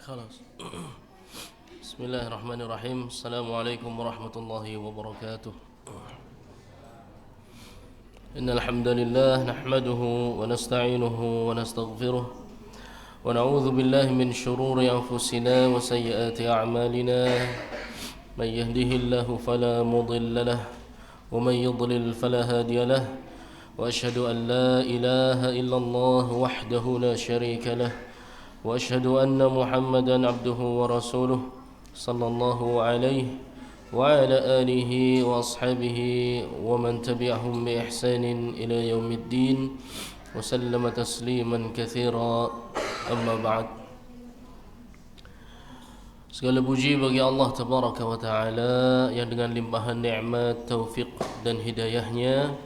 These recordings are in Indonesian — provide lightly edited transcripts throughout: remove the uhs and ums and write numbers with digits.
خلاص. بسم الله الرحمن الرحيم. السلام عليكم ورحمة الله وبركاته. إن الحمد لله نحمده ونستعينه ونستغفره ونعوذ بالله من شرور أنفسنا وسيئات أعمالنا. من يهده الله فلا مضل له ومن يضلل فلا هادي له، وأشهد أن لا إله إلا الله وحده لا شريك له، وأشهد أن محمدا عبده ورسوله صلى الله عليه وعلى آله وأصحابه ومن تبعهم بإحسان إلى يوم الدين وسلم تسليما كثيرا. أما بعد. Segala puji bagi Allah Tabaraka wa Ta'ala yang dengan limpahan nikmat, taufik dan hidayahnya,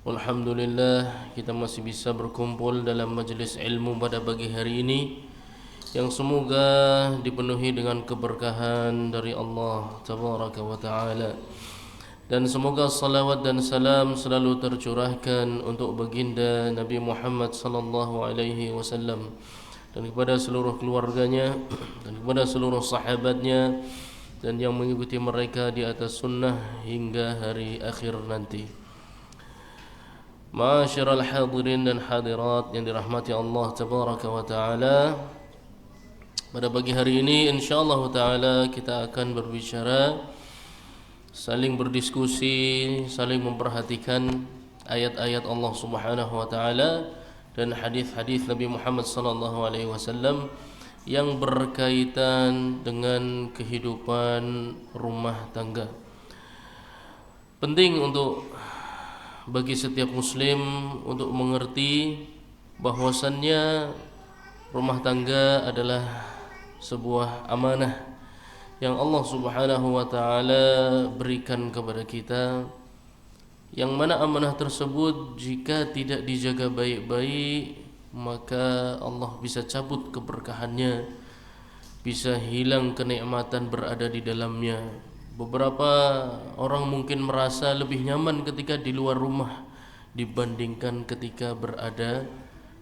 alhamdulillah kita masih bisa berkumpul dalam majlis ilmu pada pagi hari ini yang semoga dipenuhi dengan keberkahan dari Allah Tabaraka wa Ta'ala. Dan semoga salawat dan salam selalu tercurahkan untuk baginda Nabi Muhammad sallallahu alaihi wasallam dan kepada seluruh keluarganya dan kepada seluruh sahabatnya dan yang mengikuti mereka di atas sunnah hingga hari akhir nanti. Ma'asyiral hadirin dan hadirat yang dirahmati Allah Tabaraka wa Ta'ala, pada pagi hari ini insyaallah ta'ala kita akan berbicara, saling berdiskusi, saling memperhatikan ayat-ayat Allah Subhanahu wa Ta'ala dan hadis-hadis Nabi Muhammad sallallahu alaihi wasallam yang berkaitan dengan kehidupan rumah tangga. Penting untuk bagi setiap muslim untuk mengerti bahwasannya rumah tangga adalah sebuah amanah yang Allah Subhanahu wa Ta'ala berikan kepada kita, yang mana amanah tersebut jika tidak dijaga baik-baik maka Allah bisa cabut keberkahannya, bisa hilang kenikmatan berada di dalamnya. Beberapa orang mungkin merasa lebih nyaman ketika di luar rumah dibandingkan ketika berada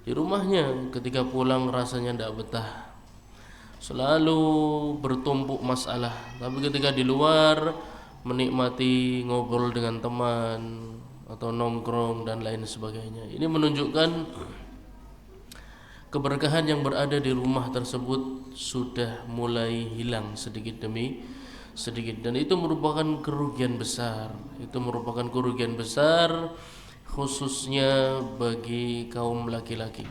di rumahnya. Ketika pulang rasanya tidak betah, selalu bertumpuk masalah. Tapi ketika di luar menikmati ngobrol dengan teman atau nongkrong dan lain sebagainya. Ini menunjukkan keberkahan yang berada di rumah tersebut sudah mulai hilang sedikit demi sedikit, dan itu merupakan kerugian besar. Itu merupakan kerugian besar khususnya bagi kaum laki-laki,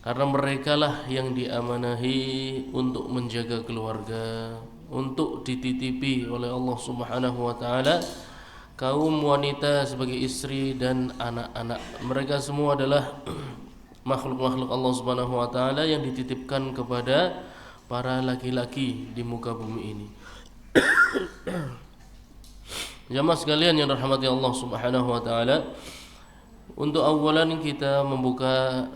karena merekalah yang diamanahi untuk menjaga keluarga, untuk dititipi oleh Allah Subhanahu wa Ta'ala kaum wanita sebagai istri dan anak-anak. Mereka semua adalah makhluk-makhluk Allah Subhanahu wa Ta'ala yang dititipkan kepada para laki-laki di muka bumi ini. Jamaah sekalian yang dirahmati Allah Subhanahu wa Ta'ala, untuk awalan kita membuka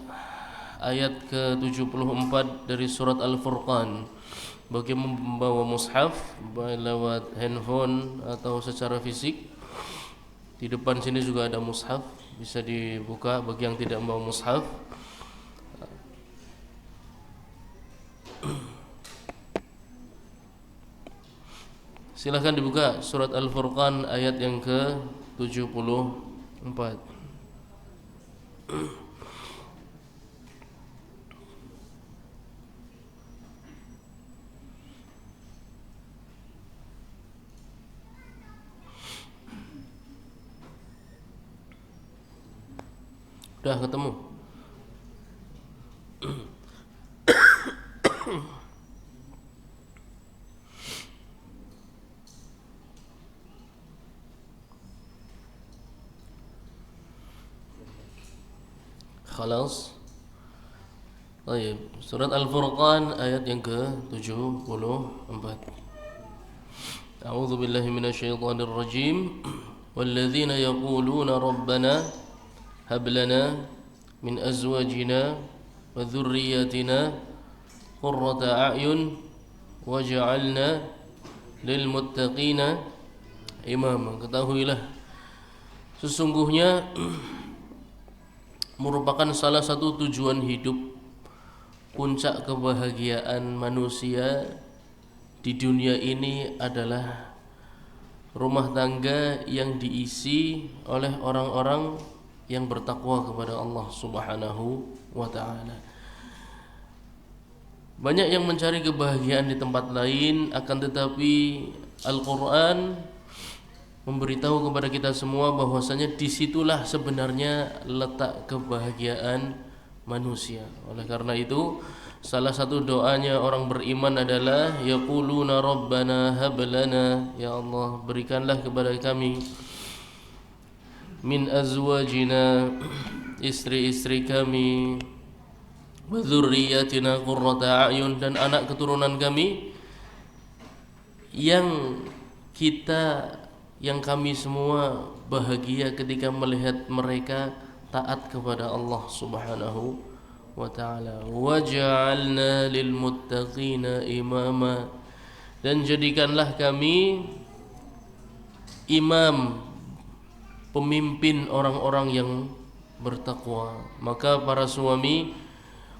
ayat ke-74 dari surat Al-Furqan. Bagi membawa mushaf lewat handphone atau secara fisik, di depan sini juga ada mushaf, bisa dibuka bagi yang tidak membawa mushaf. Silahkan dibuka surat Al-Furqan ayat yang ke-74. Sudah ketemu? Khalas. Baik, surat Al-Furqan ayat yang ke-74. A'udzu billahi minasyaitonir rajim. Walladzina yaquluna rabbana hab lana min azwajina wa dhurriyyatina qurrata a'yun waj'alna lil muttaqina imama. Ketahuilah sesungguhnya merupakan salah satu tujuan hidup puncak kebahagiaan manusia di dunia ini adalah rumah tangga yang diisi oleh orang-orang yang bertakwa kepada Allah Subhanahu wa taala. Banyak yang mencari kebahagiaan di tempat lain, akan tetapi Al-Qur'an memberitahu kepada kita semua bahwasanya disitulah sebenarnya letak kebahagiaan manusia. Oleh karena itu, salah satu doanya orang beriman adalah yaquluna rabbana hab lana, ya Allah berikanlah kepada kami min azwajina, istri-istri kami, wa dzurriyyatina qurrata a'yun, dan anak keturunan kami yang kami semua bahagia ketika melihat mereka taat kepada Allah Subhanahu wa taala. Waj'alna lil muttaqina imama, dan jadikanlah kami imam, pemimpin orang-orang yang bertakwa. Maka para suami,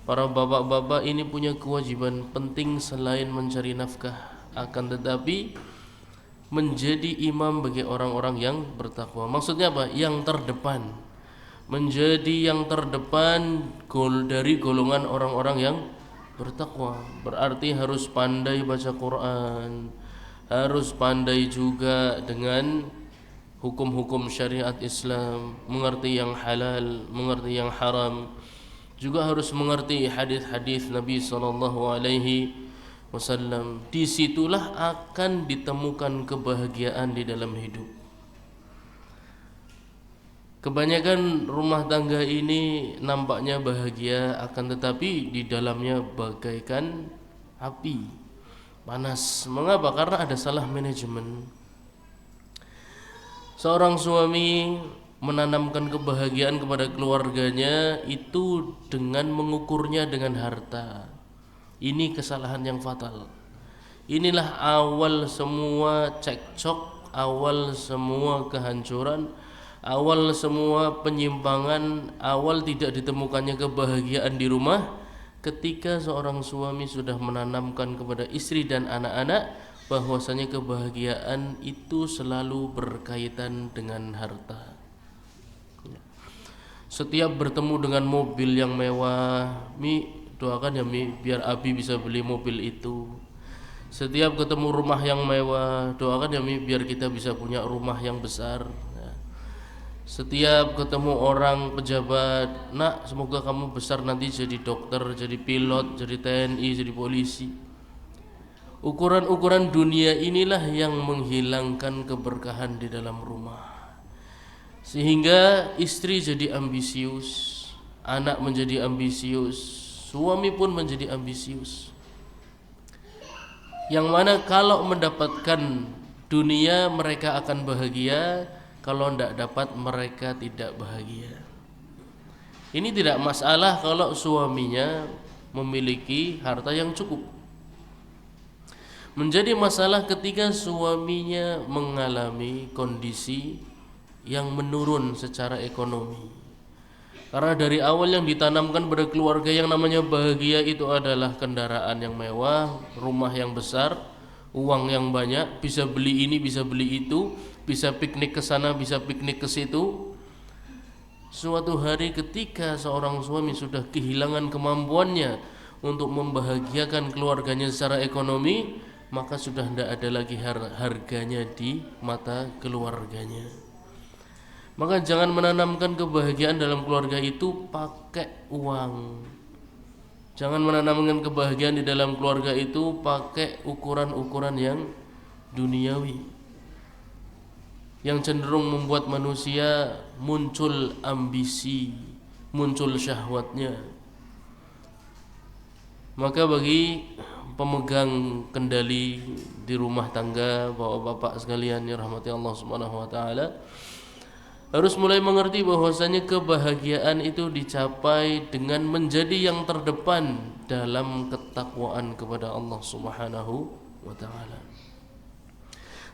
para bapak-bapak ini punya kewajiban penting selain mencari nafkah, akan tetapi menjadi imam bagi orang-orang yang bertakwa. Maksudnya apa? Yang terdepan, menjadi yang terdepan dari golongan orang-orang yang bertakwa. Berarti harus pandai baca Quran, harus pandai juga dengan hukum-hukum syariat Islam, mengerti yang halal, mengerti yang haram, juga harus mengerti hadis-hadis Nabi sallallahu alaihi wasallam. Disitulah akan ditemukan kebahagiaan di dalam hidup. Kebanyakan rumah tangga ini nampaknya bahagia, akan tetapi di dalamnya bagaikan api panas. Mengapa? Karena ada salah manajemen. Seorang suami menanamkan kebahagiaan kepada keluarganya itu dengan mengukurnya dengan harta. Ini kesalahan yang fatal. Inilah awal semua cekcok, awal semua kehancuran, awal semua penyimpangan, awal tidak ditemukannya kebahagiaan di rumah, ketika seorang suami sudah menanamkan kepada istri dan anak-anak bahwasanya kebahagiaan itu selalu berkaitan dengan harta. Setiap bertemu dengan mobil yang mewah, Mi doakan ya Mi biar Abi bisa beli mobil itu. Setiap ketemu rumah yang mewah, doakan ya Mi biar kita bisa punya rumah yang besar. Setiap ketemu orang pejabat, nak semoga kamu besar nanti jadi dokter, jadi pilot, jadi TNI, jadi polisi. Ukuran-ukuran dunia inilah yang menghilangkan keberkahan di dalam rumah, sehingga istri jadi ambisius, anak menjadi ambisius, suami pun menjadi ambisius. Yang mana kalau mendapatkan dunia mereka akan bahagia, kalau tidak dapat mereka tidak bahagia. Ini tidak masalah kalau suaminya memiliki harta yang cukup. Menjadi masalah ketika suaminya mengalami kondisi yang menurun secara ekonomi. Karena dari awal yang ditanamkan pada keluarga yang namanya bahagia itu adalah kendaraan yang mewah, rumah yang besar, uang yang banyak, bisa beli ini, bisa beli itu, bisa piknik ke sana, bisa piknik ke situ. Suatu hari ketika seorang suami sudah kehilangan kemampuannya untuk membahagiakan keluarganya secara ekonomi, maka sudah tidak ada lagi harganya di mata keluarganya. Maka jangan menanamkan kebahagiaan dalam keluarga itu pakai uang. Jangan menanamkan kebahagiaan di dalam keluarga itu pakai ukuran-ukuran yang duniawi, yang cenderung membuat manusia muncul ambisi, muncul syahwatnya. Maka bagi pemegang kendali di rumah tangga, bapak-bapak sekalian yang rahmati Allah Subhanahu wa taala, harus mulai mengerti bahwasanya kebahagiaan itu dicapai dengan menjadi yang terdepan dalam ketakwaan kepada Allah Subhanahu wa taala.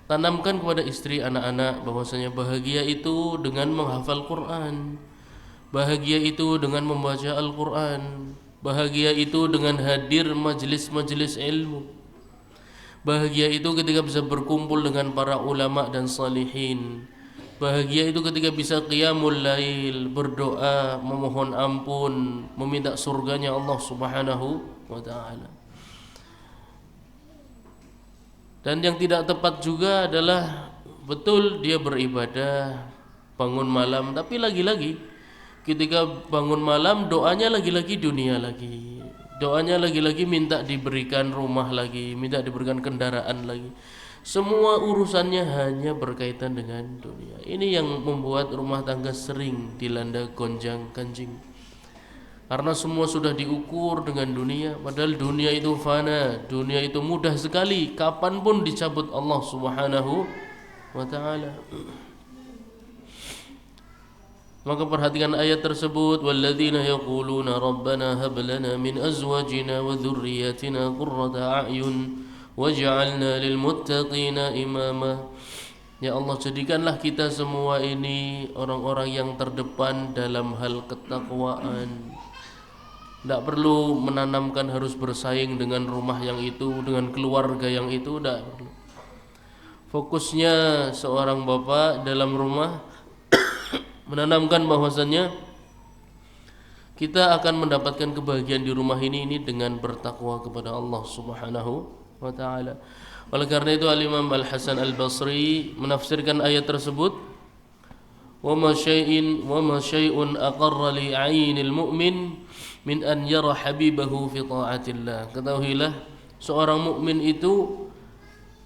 Tanamkan kepada istri, anak-anak bahwasanya bahagia itu dengan menghafal Quran, bahagia itu dengan membaca Al-Quran, Bahagia itu dengan hadir majlis-majlis ilmu. Bahagia itu ketika bisa berkumpul dengan para ulama dan salihin. Bahagia itu ketika bisa qiyamul lail, berdoa, memohon ampun, meminta surganya Allah Subhanahu wa taala. Dan yang tidak tepat juga adalah betul dia beribadah, bangun malam, tapi lagi-lagi ketika bangun malam doanya lagi-lagi dunia lagi. Doanya lagi-lagi minta diberikan rumah lagi, minta diberikan kendaraan lagi. Semua urusannya hanya berkaitan dengan dunia. Ini yang membuat rumah tangga sering dilanda gonjang-ganjing. Karena semua sudah diukur dengan dunia, padahal dunia itu fana, dunia itu mudah sekali, kapanpun dicabut Allah Subhanahu wa taala. Maka perhatikan ayat tersebut, walladzina yaquluna rabbana hab lana min azwajina wa dhurriyyatina qurrata a'yun waj'alna lil muttaqina imama. Ya Allah, jadikanlah kita semua ini orang-orang yang terdepan dalam hal ketakwaan. Tidak perlu menanamkan harus bersaing dengan rumah yang itu, dengan keluarga yang itu, tidak perlu. Fokusnya seorang bapak dalam rumah menanamkan bahwasannya kita akan mendapatkan kebahagiaan di rumah ini dengan bertakwa kepada Allah Subhanahu wa taala. Oleh karena itu Al-Imam Al-Hasan Al-Basri menafsirkan ayat tersebut, wa ma syai'un aqarra li 'ainil mu'min min an yara habibahu fi ta'atillah. Ketahuilah, seorang mukmin itu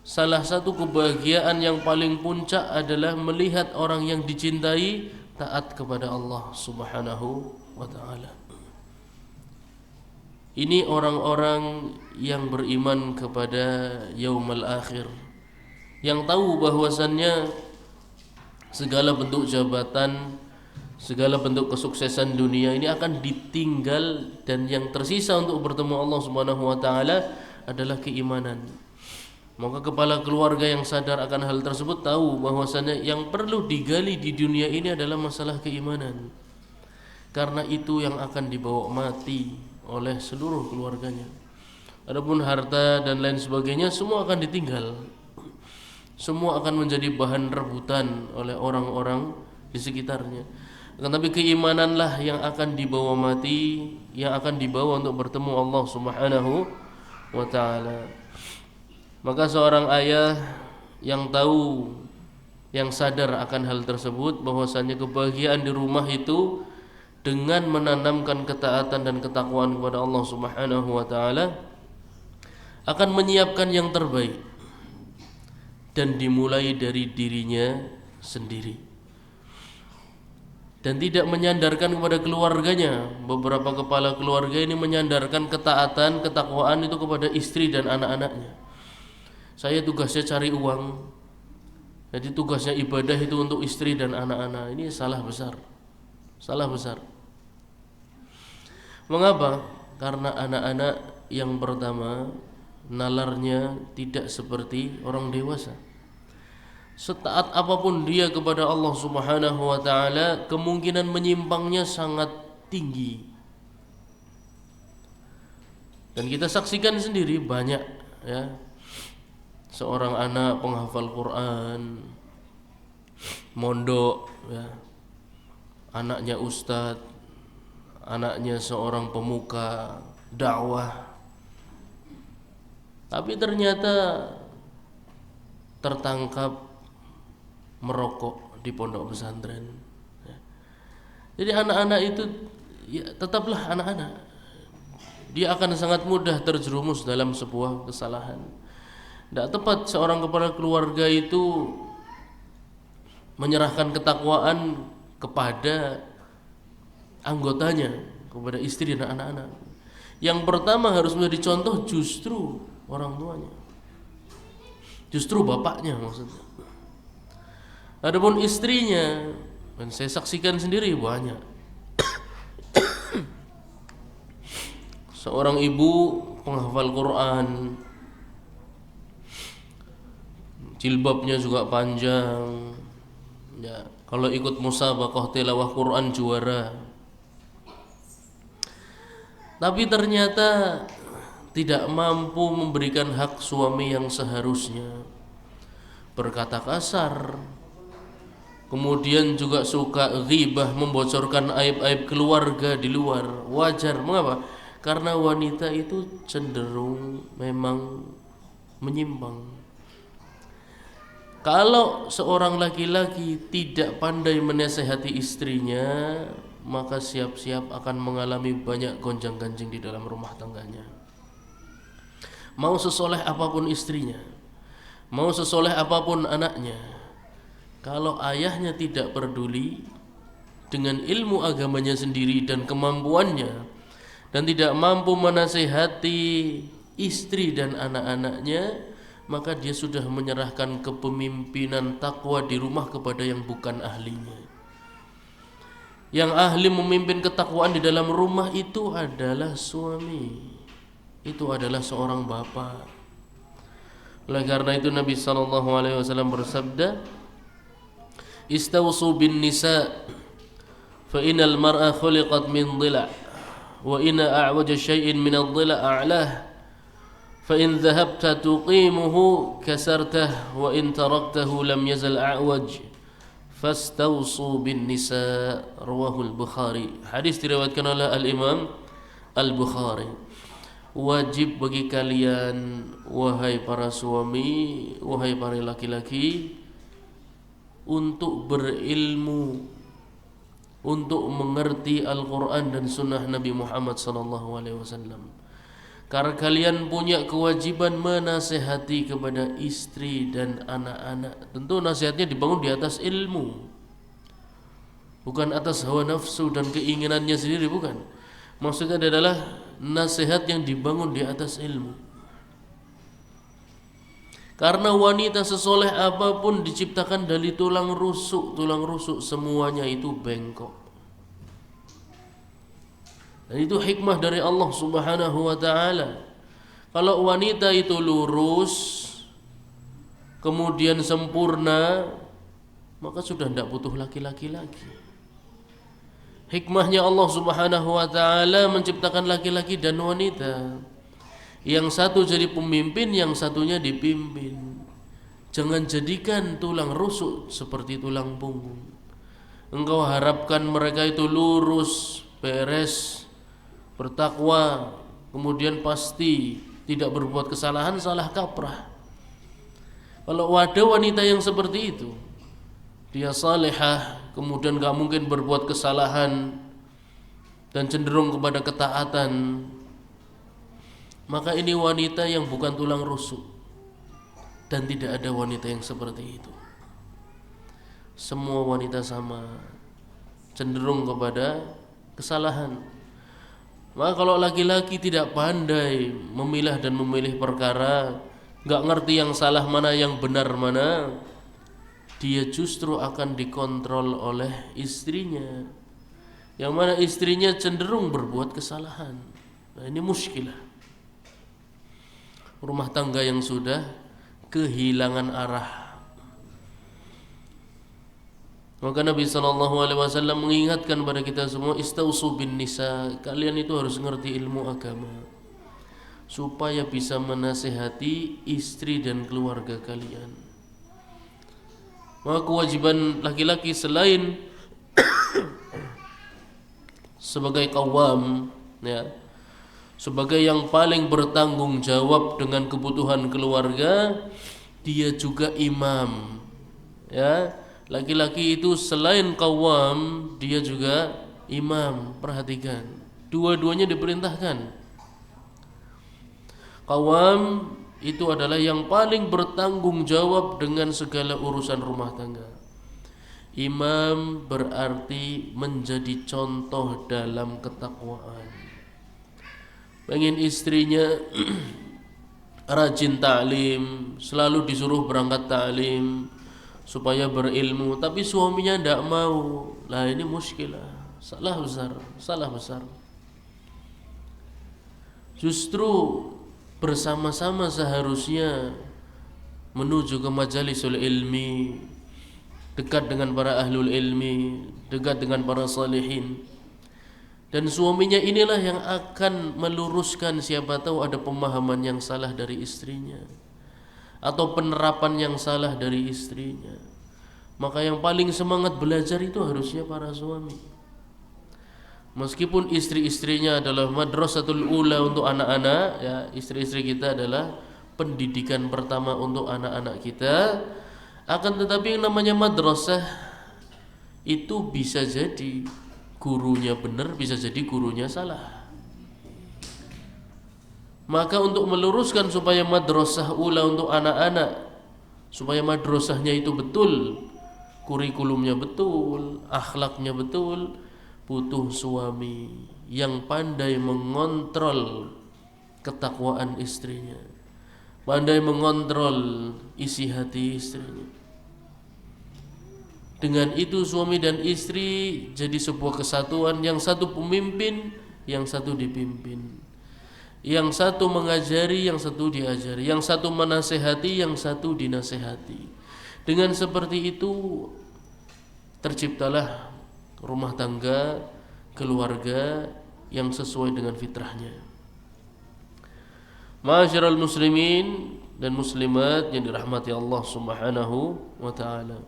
salah satu kebahagiaan yang paling puncak adalah melihat orang yang dicintai taat kepada Allah Subhanahu wa taala. Ini orang-orang yang beriman kepada yaumul akhir, yang tahu bahwasannya segala bentuk jabatan, segala bentuk kesuksesan dunia ini akan ditinggal, dan yang tersisa untuk bertemu Allah Subhanahu wa taala adalah keimanan. Maka kepala keluarga yang sadar akan hal tersebut tahu bahwasannya yang perlu digali di dunia ini adalah masalah keimanan. Karena itu yang akan dibawa mati oleh seluruh keluarganya. Adapun harta dan lain sebagainya semua akan ditinggal. Semua akan menjadi bahan rebutan oleh orang-orang di sekitarnya. Tetapi keimananlah yang akan dibawa mati, yang akan dibawa untuk bertemu Allah Subhanahu wa taala. Maka seorang ayah yang tahu, yang sadar akan hal tersebut, bahwasannya kebahagiaan di rumah itu dengan menanamkan ketaatan dan ketakwaan kepada Allah Subhanahu wa taala akan menyiapkan yang terbaik, dan dimulai dari dirinya sendiri. Dan tidak menyandarkan kepada keluarganya. Beberapa kepala keluarga ini menyandarkan ketaatan, ketakwaan itu kepada istri dan anak-anaknya. Saya tugasnya cari uang, jadi tugasnya ibadah itu untuk istri dan anak-anak. Ini salah besar. Salah besar. Mengapa? Karena anak-anak yang pertama nalarnya tidak seperti orang dewasa. Setaat apapun dia kepada Allah Subhanahu wa taala, kemungkinan menyimpangnya sangat tinggi. Dan kita saksikan sendiri banyak, ya. Seorang anak penghafal Quran, mondok, ya. Anaknya ustadz, anaknya seorang pemuka dakwah. Tapi ternyata tertangkap merokok di pondok pesantren. Jadi anak-anak itu ya, tetaplah anak-anak. Dia akan sangat mudah terjerumus dalam sebuah kesalahan. Tidak tepat seorang kepala keluarga itu menyerahkan ketakwaan kepada anggotanya, kepada istri dan anak-anak. Yang pertama harus menjadi contoh justru orang tuanya, justru bapaknya maksudnya. Adapun istrinya, dan saya saksikan sendiri banyak. Seorang ibu penghafal Quran, jilbabnya juga panjang, ya, kalau ikut musabaqah tilawah Quran juara. tapi ternyata tidak mampu memberikan hak suami yang seharusnya, berkata kasar, kemudian juga suka ghibah, membocorkan aib-aib keluarga di luar. Wajar, mengapa? Karena wanita itu cenderung memang menyimpang. Kalau seorang laki-laki tidak pandai menasehati istrinya, maka siap-siap akan mengalami banyak gonjang-ganjing di dalam rumah tangganya. Mau sesoleh apapun istrinya, mau sesoleh apapun anaknya, kalau ayahnya tidak peduli dengan ilmu agamanya sendiri dan kemampuannya, dan tidak mampu menasehati istri dan anak-anaknya, maka dia sudah menyerahkan kepemimpinan takwa di rumah kepada yang bukan ahlinya. Yang ahli memimpin ketakwaan di dalam rumah itu adalah suami, itu adalah seorang bapak. Oleh karena itu Nabi SAW bersabda, "Istawsu bin nisa, fa innal mar'a khuliqat min dhila', wa inna a'waja syai'in min ad-dhila' a'lah. فإن ذهبت تقيمه كسرته وإن تركته لم يزل أعوج فاستوصوا بالنساء." رواه البخاري. Hadis diriwayatkan oleh Al-Imam Al-Bukhari. Wajib bagi kalian, wahai para suami, wahai para laki-laki, untuk berilmu, untuk mengerti Al-Quran dan Sunnah Nabi Muhammad SAW. Karena kalian punya kewajiban menasehati kepada istri dan anak-anak. Tentu nasihatnya dibangun di atas ilmu, bukan atas hawa nafsu dan keinginannya sendiri, bukan. Maksudnya adalah nasihat yang dibangun di atas ilmu. Karena wanita sesoleh apapun diciptakan dari tulang rusuk semuanya itu bengkok. Dan itu hikmah dari Allah Subhanahu wa ta'ala. Kalau wanita itu lurus, kemudian sempurna, maka sudah tidak butuh laki-laki lagi. Hikmahnya Allah Subhanahu wa ta'ala menciptakan laki-laki dan wanita. Yang satu jadi pemimpin, yang satunya dipimpin. Jangan jadikan tulang rusuk seperti tulang punggung. Engkau harapkan mereka itu lurus, beres, bertakwa, kemudian pasti tidak berbuat kesalahan, salah kaprah. Kalau ada wanita yang seperti itu, dia salihah, kemudian gak mungkin berbuat kesalahan dan cenderung kepada ketaatan, maka ini wanita yang bukan tulang rusuk. Dan tidak ada wanita yang seperti itu. Semua wanita sama, cenderung kepada kesalahan. Maka kalau laki-laki tidak pandai memilah dan memilih perkara, gak ngerti yang salah mana, yang benar mana, dia justru akan dikontrol oleh istrinya, yang mana istrinya cenderung berbuat kesalahan. Nah, ini muskilah. Rumah tangga yang sudah kehilangan arah. Maka Nabi SAW mengingatkan pada kita semua, istausu bin nisa, kalian itu harus ngerti ilmu agama supaya bisa menasehati istri dan keluarga kalian. Maka kewajiban laki-laki selain sebagai qawwam, ya, sebagai yang paling bertanggung jawab dengan kebutuhan keluarga, dia juga imam, ya. Laki-laki itu selain qawwam, dia juga imam. Perhatikan, dua-duanya diperintahkan. Qawwam itu adalah yang paling bertanggung jawab dengan segala urusan rumah tangga. Imam berarti menjadi contoh dalam ketakwaan. Pengen istrinya rajin ta'lim, selalu disuruh berangkat ta'lim supaya berilmu, tapi suaminya tidak mau. Lah ini muskilah, salah besar. Justru bersama-sama seharusnya menuju ke majalisul ilmi, dekat dengan para ahlul ilmi, dekat dengan para salihin. Dan suaminya inilah yang akan meluruskan, siapa tahu ada pemahaman yang salah dari istrinya atau penerapan yang salah dari istrinya. Maka yang paling semangat belajar itu harusnya para suami. Meskipun istri-istrinya adalah madrasatul ula untuk anak-anak, ya, istri-istri kita adalah pendidikan pertama untuk anak-anak kita. Akan tetapi yang namanya madrasah itu bisa jadi gurunya benar, bisa jadi gurunya salah. Maka untuk meluruskan supaya madrasah ula untuk anak-anak, supaya madrasahnya itu betul, kurikulumnya betul, akhlaknya betul, butuh suami yang pandai mengontrol ketakwaan istrinya, pandai mengontrol isi hati istrinya. Dengan itu suami dan istri jadi sebuah kesatuan, yang satu pemimpin, yang satu dipimpin, yang satu mengajari, yang satu diajari, yang satu menasehati, yang satu dinasehati. Dengan seperti itu terciptalah rumah tangga, keluarga yang sesuai dengan fitrahnya. Ma'asyiral muslimin dan muslimat yang dirahmati Allah Subhanahu wa taala.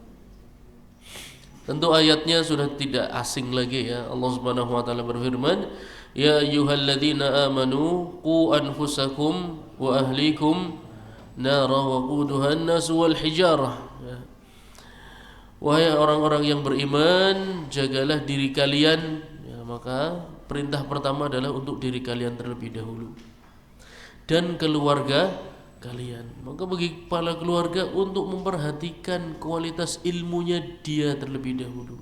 Tentu ayatnya sudah tidak asing lagi, ya. Allah Subhanahu wa taala berfirman, "Ya ayyuhalladzina amanu qu anfusakum wa ahlikum nara waquduha an-nas wal hijarah." Ya. Wahai orang-orang yang beriman, jagalah diri kalian, ya, maka perintah pertama adalah untuk diri kalian terlebih dahulu dan keluarga kalian. Maka bagi kepala keluarga untuk memperhatikan kualitas ilmunya dia terlebih dahulu,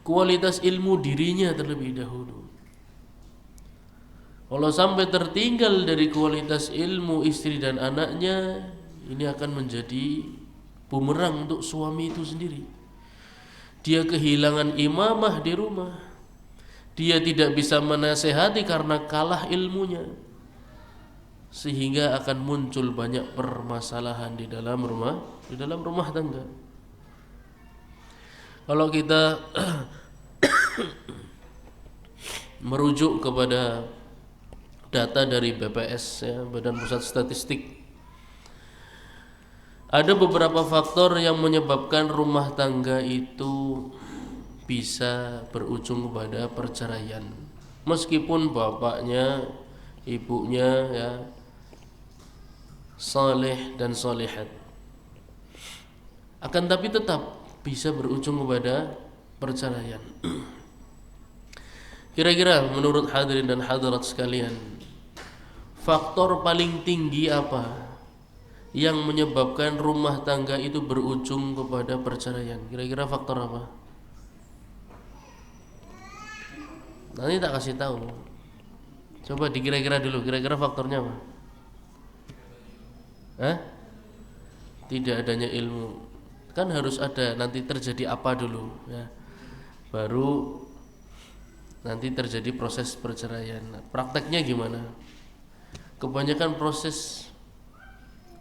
kualitas ilmu dirinya terlebih dahulu. Kalau sampai tertinggal dari kualitas ilmu istri dan anaknya, ini akan menjadi bumerang untuk suami itu sendiri. Dia kehilangan imamah di rumah, dia tidak bisa menasehati karena kalah ilmunya, sehingga akan muncul banyak permasalahan di dalam rumah tangga. Kalau kita merujuk kepada data dari BPS, ya, Badan Pusat Statistik, ada beberapa faktor yang menyebabkan rumah tangga itu bisa berujung kepada perceraian. Meskipun bapaknya, ibunya, ya, saleh dan salihat, akan tapi tetap bisa berujung kepada perceraian. Kira-kira menurut hadirin dan hadirat sekalian, faktor paling tinggi apa yang menyebabkan rumah tangga itu berujung kepada perceraian? Kira-kira faktor apa? Nanti tak kasih tahu. Coba dikira-kira dulu, kira-kira faktornya apa? Tidak adanya ilmu. Kan harus ada nanti terjadi apa dulu, ya. Baru nanti terjadi proses perceraian. Prakteknya gimana? Kebanyakan proses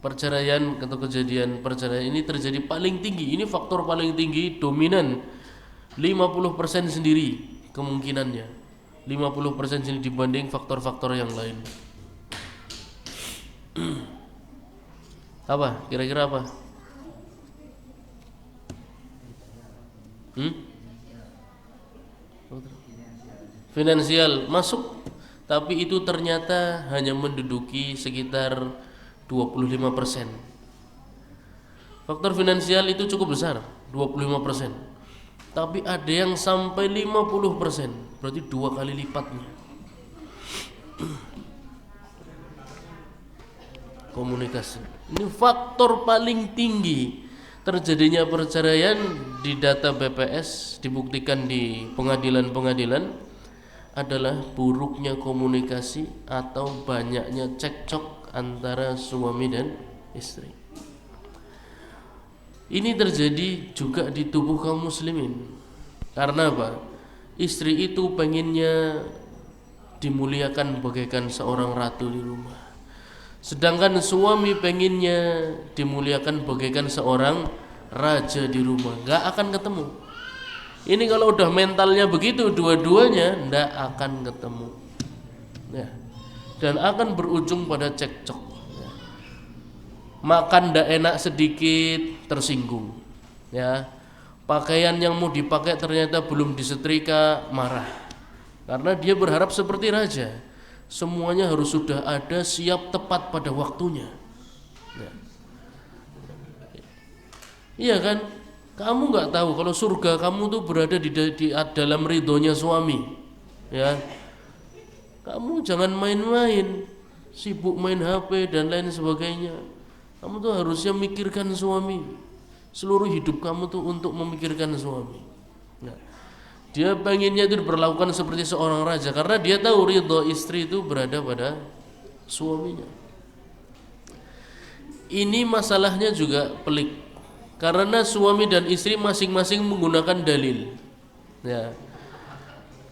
perceraian atau kejadian perceraian ini terjadi paling tinggi, ini faktor paling tinggi, dominan 50% sendiri kemungkinannya, 50% sendiri dibanding faktor-faktor yang lain. Apa? Kira-kira apa? Finansial masuk, tapi itu ternyata hanya menduduki sekitar 25%. Faktor finansial itu cukup besar, 25%. Tapi ada yang sampai 50%, berarti 2 kali lipatnya. Komunikasi. Ini faktor paling tinggi terjadinya perceraian di data BPS, dibuktikan di pengadilan-pengadilan, adalah buruknya komunikasi atau banyaknya cekcok antara suami dan istri. Ini terjadi juga di tubuh kaum muslimin. Karena apa? Istri itu pengennya dimuliakan bagaikan seorang ratu di rumah, sedangkan suami pengennya dimuliakan bagaikan seorang raja di rumah. Gak akan ketemu. Ini kalau udah mentalnya begitu, dua-duanya ndak akan ketemu, ya. Dan akan berujung pada cekcok, ya. Makan ndak enak sedikit tersinggung, ya. Pakaian yang mau dipakai ternyata belum disetrika, marah. Karena dia berharap seperti raja, semuanya harus sudah ada, siap, tepat pada waktunya, ya. Iya kan? Kamu nggak tahu kalau surga kamu tuh berada di dalam ridhonya suami, ya. Kamu jangan main-main, sibuk main HP dan lain sebagainya. Kamu tuh harusnya mikirkan suami. Seluruh hidup kamu tuh untuk memikirkan suami. Nah, dia pengennya itu diperlakukan seperti seorang raja karena dia tahu ridho istri itu berada pada suaminya. Ini masalahnya juga pelik karena suami dan istri masing-masing menggunakan dalil, ya.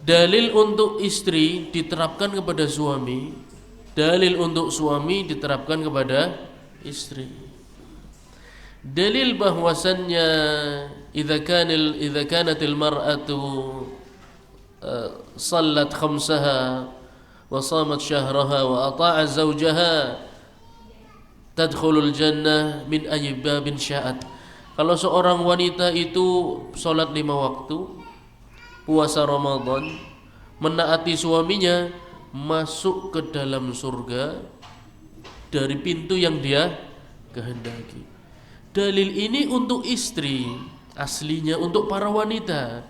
Dalil untuk istri diterapkan kepada suami, dalil untuk suami diterapkan kepada istri. Dalil bahwasannya idza kanatil mar'atu sallat khamsaha wa shamat syahraha wa ata'a zawjaha tadkhulul jannah min ayyi babin sya'at. Kalau seorang wanita itu salat 5 waktu, puasa Ramadan, menaati suaminya, masuk ke dalam surga dari pintu yang dia kehendaki. Dalil ini untuk istri, aslinya untuk para wanita,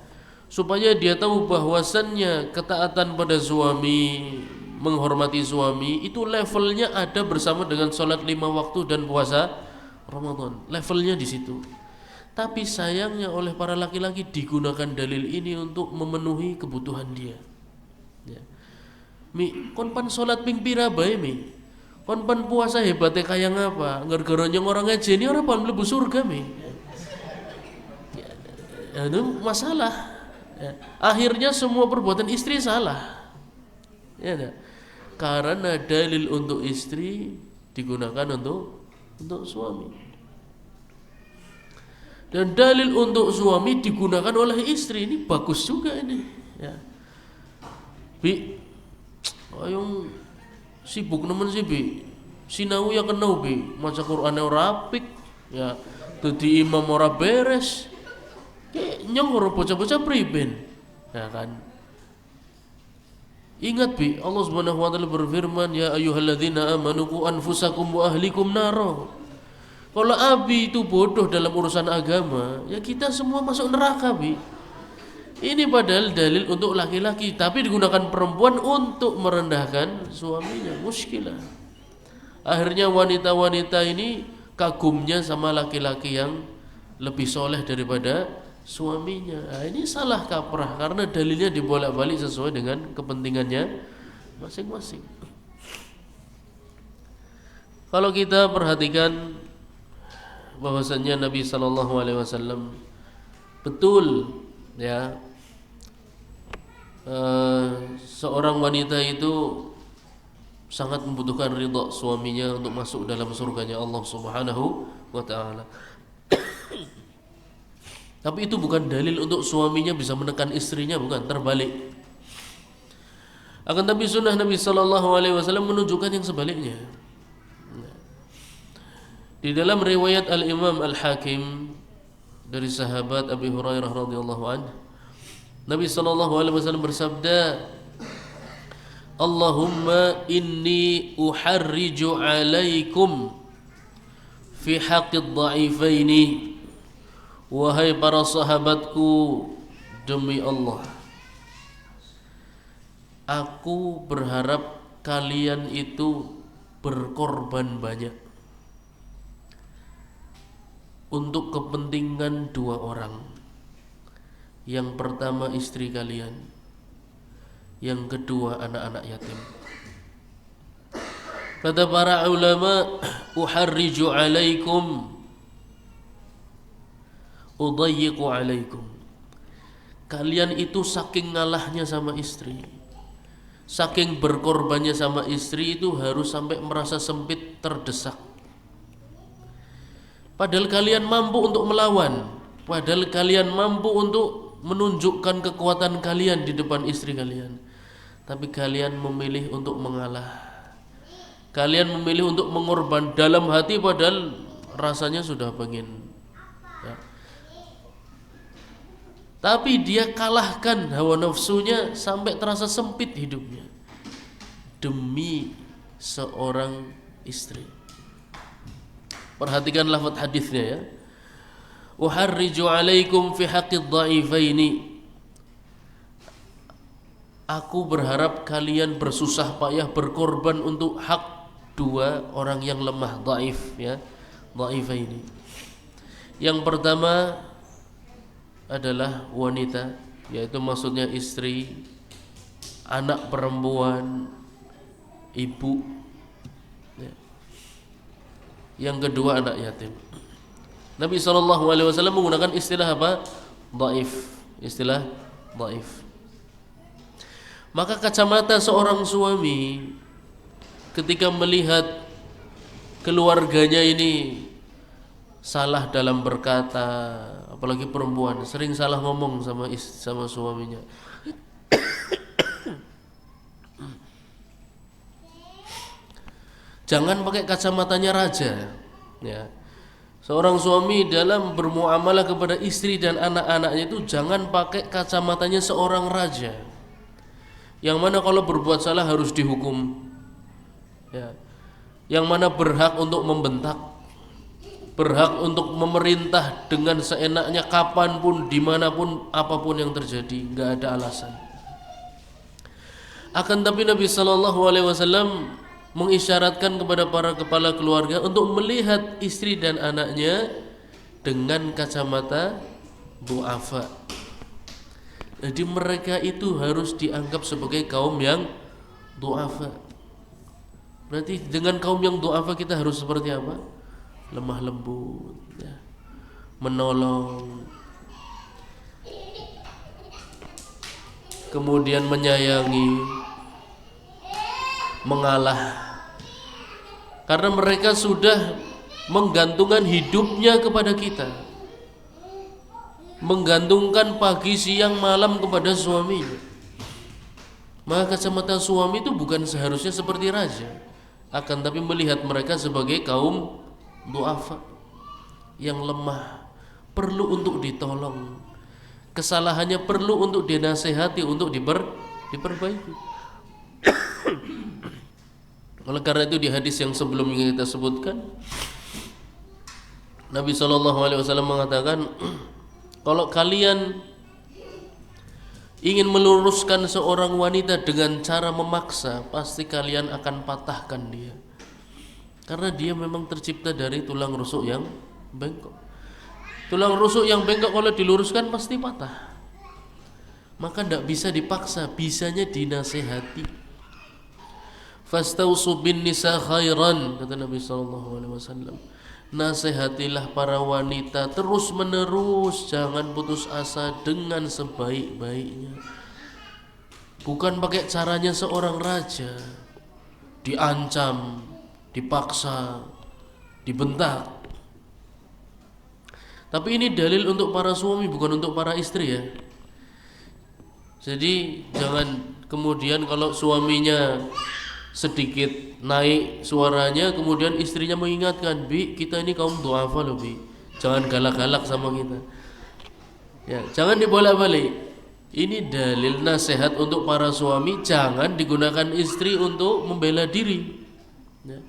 supaya dia tahu bahwasannya ketaatan pada suami, menghormati suami itu levelnya ada bersama dengan sholat 5 waktu dan puasa Ramadan. Levelnya di situ. Tapi sayangnya oleh para laki-laki digunakan dalil ini untuk memenuhi kebutuhan dia, ya. Mi kon pan sholat ping pira bae mi? Kon pan puasa hebatnya kayak ngapa? Gara-gara nyong orang ngajeni orang pan mlebu surga mi. Ya, itu masalah, ya. Akhirnya semua perbuatan istri salah, ya enggak? Karena dalil untuk istri digunakan untuk suami, dan dalil untuk suami digunakan oleh istri. Ini bagus juga ini, ya. Bi, ayong sibuk nemen sih bi, sinau ya kenau bi, maca Quran ora apik, ya. Dadi imam ora beres, nyong ora bocah-bocah priben, ya kan. Ingat bi, Allah Subhanahu wa taala berfirman, ya ayyuhalladzina amanu qu anfusakum wa ahlikum naro. Kalau abi itu bodoh dalam urusan agama, ya kita semua masuk neraka bi. Ini padahal dalil untuk laki-laki, tapi digunakan perempuan untuk merendahkan suaminya, muskilah. Akhirnya wanita-wanita ini kagumnya sama laki-laki yang lebih soleh daripada suaminya. Nah, ini salah kaprah karena dalilnya dibolak-balik sesuai dengan kepentingannya masing-masing. Kalau kita perhatikan bahwasannya Nabi SAW betul, ya, seorang wanita itu sangat membutuhkan ridha suaminya untuk masuk dalam surganya Allah Subhanahu wa taala. Tapi itu bukan dalil untuk suaminya bisa menekan istrinya, bukan, terbalik. Akan tapi sunnah Nabi SAW menunjukkan yang sebaliknya. Di dalam riwayat Al-Imam Al-Hakim dari sahabat Abi Hurairah radhiyallahu anhu, Nabi SAW bersabda, Allahumma inni uharriju alaikum fi haqqid dha'ifaini. Wahai para sahabatku, demi Allah, aku berharap kalian itu berkorban banyak untuk kepentingan 2 orang. Yang pertama istri kalian, yang kedua anak-anak yatim. Kata para ulama, uharriju alaikum udayyiqu alaikum. Kalian itu saking ngalahnya sama istri, saking berkorbannya sama istri, itu harus sampai merasa sempit, terdesak. Padahal kalian mampu untuk melawan, padahal kalian mampu untuk menunjukkan kekuatan kalian di depan istri kalian, tapi kalian memilih untuk mengalah. Kalian memilih untuk mengorban dalam hati padahal rasanya sudah pengen, ya. Tapi dia kalahkan hawa nafsunya sampai terasa sempit hidupnya demi seorang istri. Perhatikan lafaz hadisnya ya. Uharriju alaikum fi haqqid dha'ifaini. Aku berharap kalian bersusah payah berkorban untuk hak dua orang yang lemah, dhaif ya, dhaifaini. Yang pertama adalah wanita, yaitu maksudnya istri, anak perempuan, ibu ya. Yang kedua anak yatim. Nabi SAW menggunakan istilah apa? Dhaif. Istilah dhaif. Maka kacamata seorang suami ketika melihat keluarganya ini salah dalam berkata, apalagi perempuan sering salah ngomong sama suaminya. Jangan pakai kacamatanya raja, ya. Seorang suami dalam bermuamalah kepada istri dan anak-anaknya itu jangan pakai kacamatanya seorang raja, yang mana kalau berbuat salah harus dihukum, ya. Yang mana berhak untuk membentak, berhak untuk memerintah dengan seenaknya kapanpun, dimanapun, apapun yang terjadi, nggak ada alasan. Akan tapi Nabi SAW mengisyaratkan kepada para kepala keluarga untuk melihat istri dan anaknya dengan kacamata du'afa. Jadi mereka itu harus dianggap sebagai kaum yang du'afa. Berarti dengan kaum yang du'afa kita harus seperti apa? Lemah lembut ya. Menolong, kemudian menyayangi, mengalah, karena mereka sudah menggantungkan hidupnya kepada kita, menggantungkan pagi siang malam kepada suaminya. Maka kacamata suami itu bukan seharusnya seperti raja, akan tapi melihat mereka sebagai kaum du'afa yang lemah, perlu untuk ditolong, kesalahannya perlu untuk dinasehati, untuk diperbaiki. Oleh karena itu di hadis yang sebelumnya kita sebutkan, Nabi SAW mengatakan, kalau kalian ingin meluruskan seorang wanita dengan cara memaksa, pasti kalian akan patahkan dia, karena dia memang tercipta dari tulang rusuk yang bengkok. Tulang rusuk yang bengkok kalau diluruskan pasti patah. Maka tidak bisa dipaksa, bisanya dinasehati. Fastausu bin nisa khairan, kata Nabi SAW. Nasihatilah para wanita terus menerus, jangan putus asa, dengan sebaik-baiknya. Bukan pakai caranya seorang raja, diancam, dipaksa, dibentak. Tapi ini dalil untuk para suami, bukan untuk para istri ya. Jadi jangan kemudian kalau suaminya sedikit naik suaranya, kemudian istrinya mengingatkan, Bi, kita ini kaum du'afa loh Bi, jangan galak-galak sama kita ya, jangan dibolak-balik. Ini dalil nasihat untuk para suami, jangan digunakan istri untuk membela diri ya.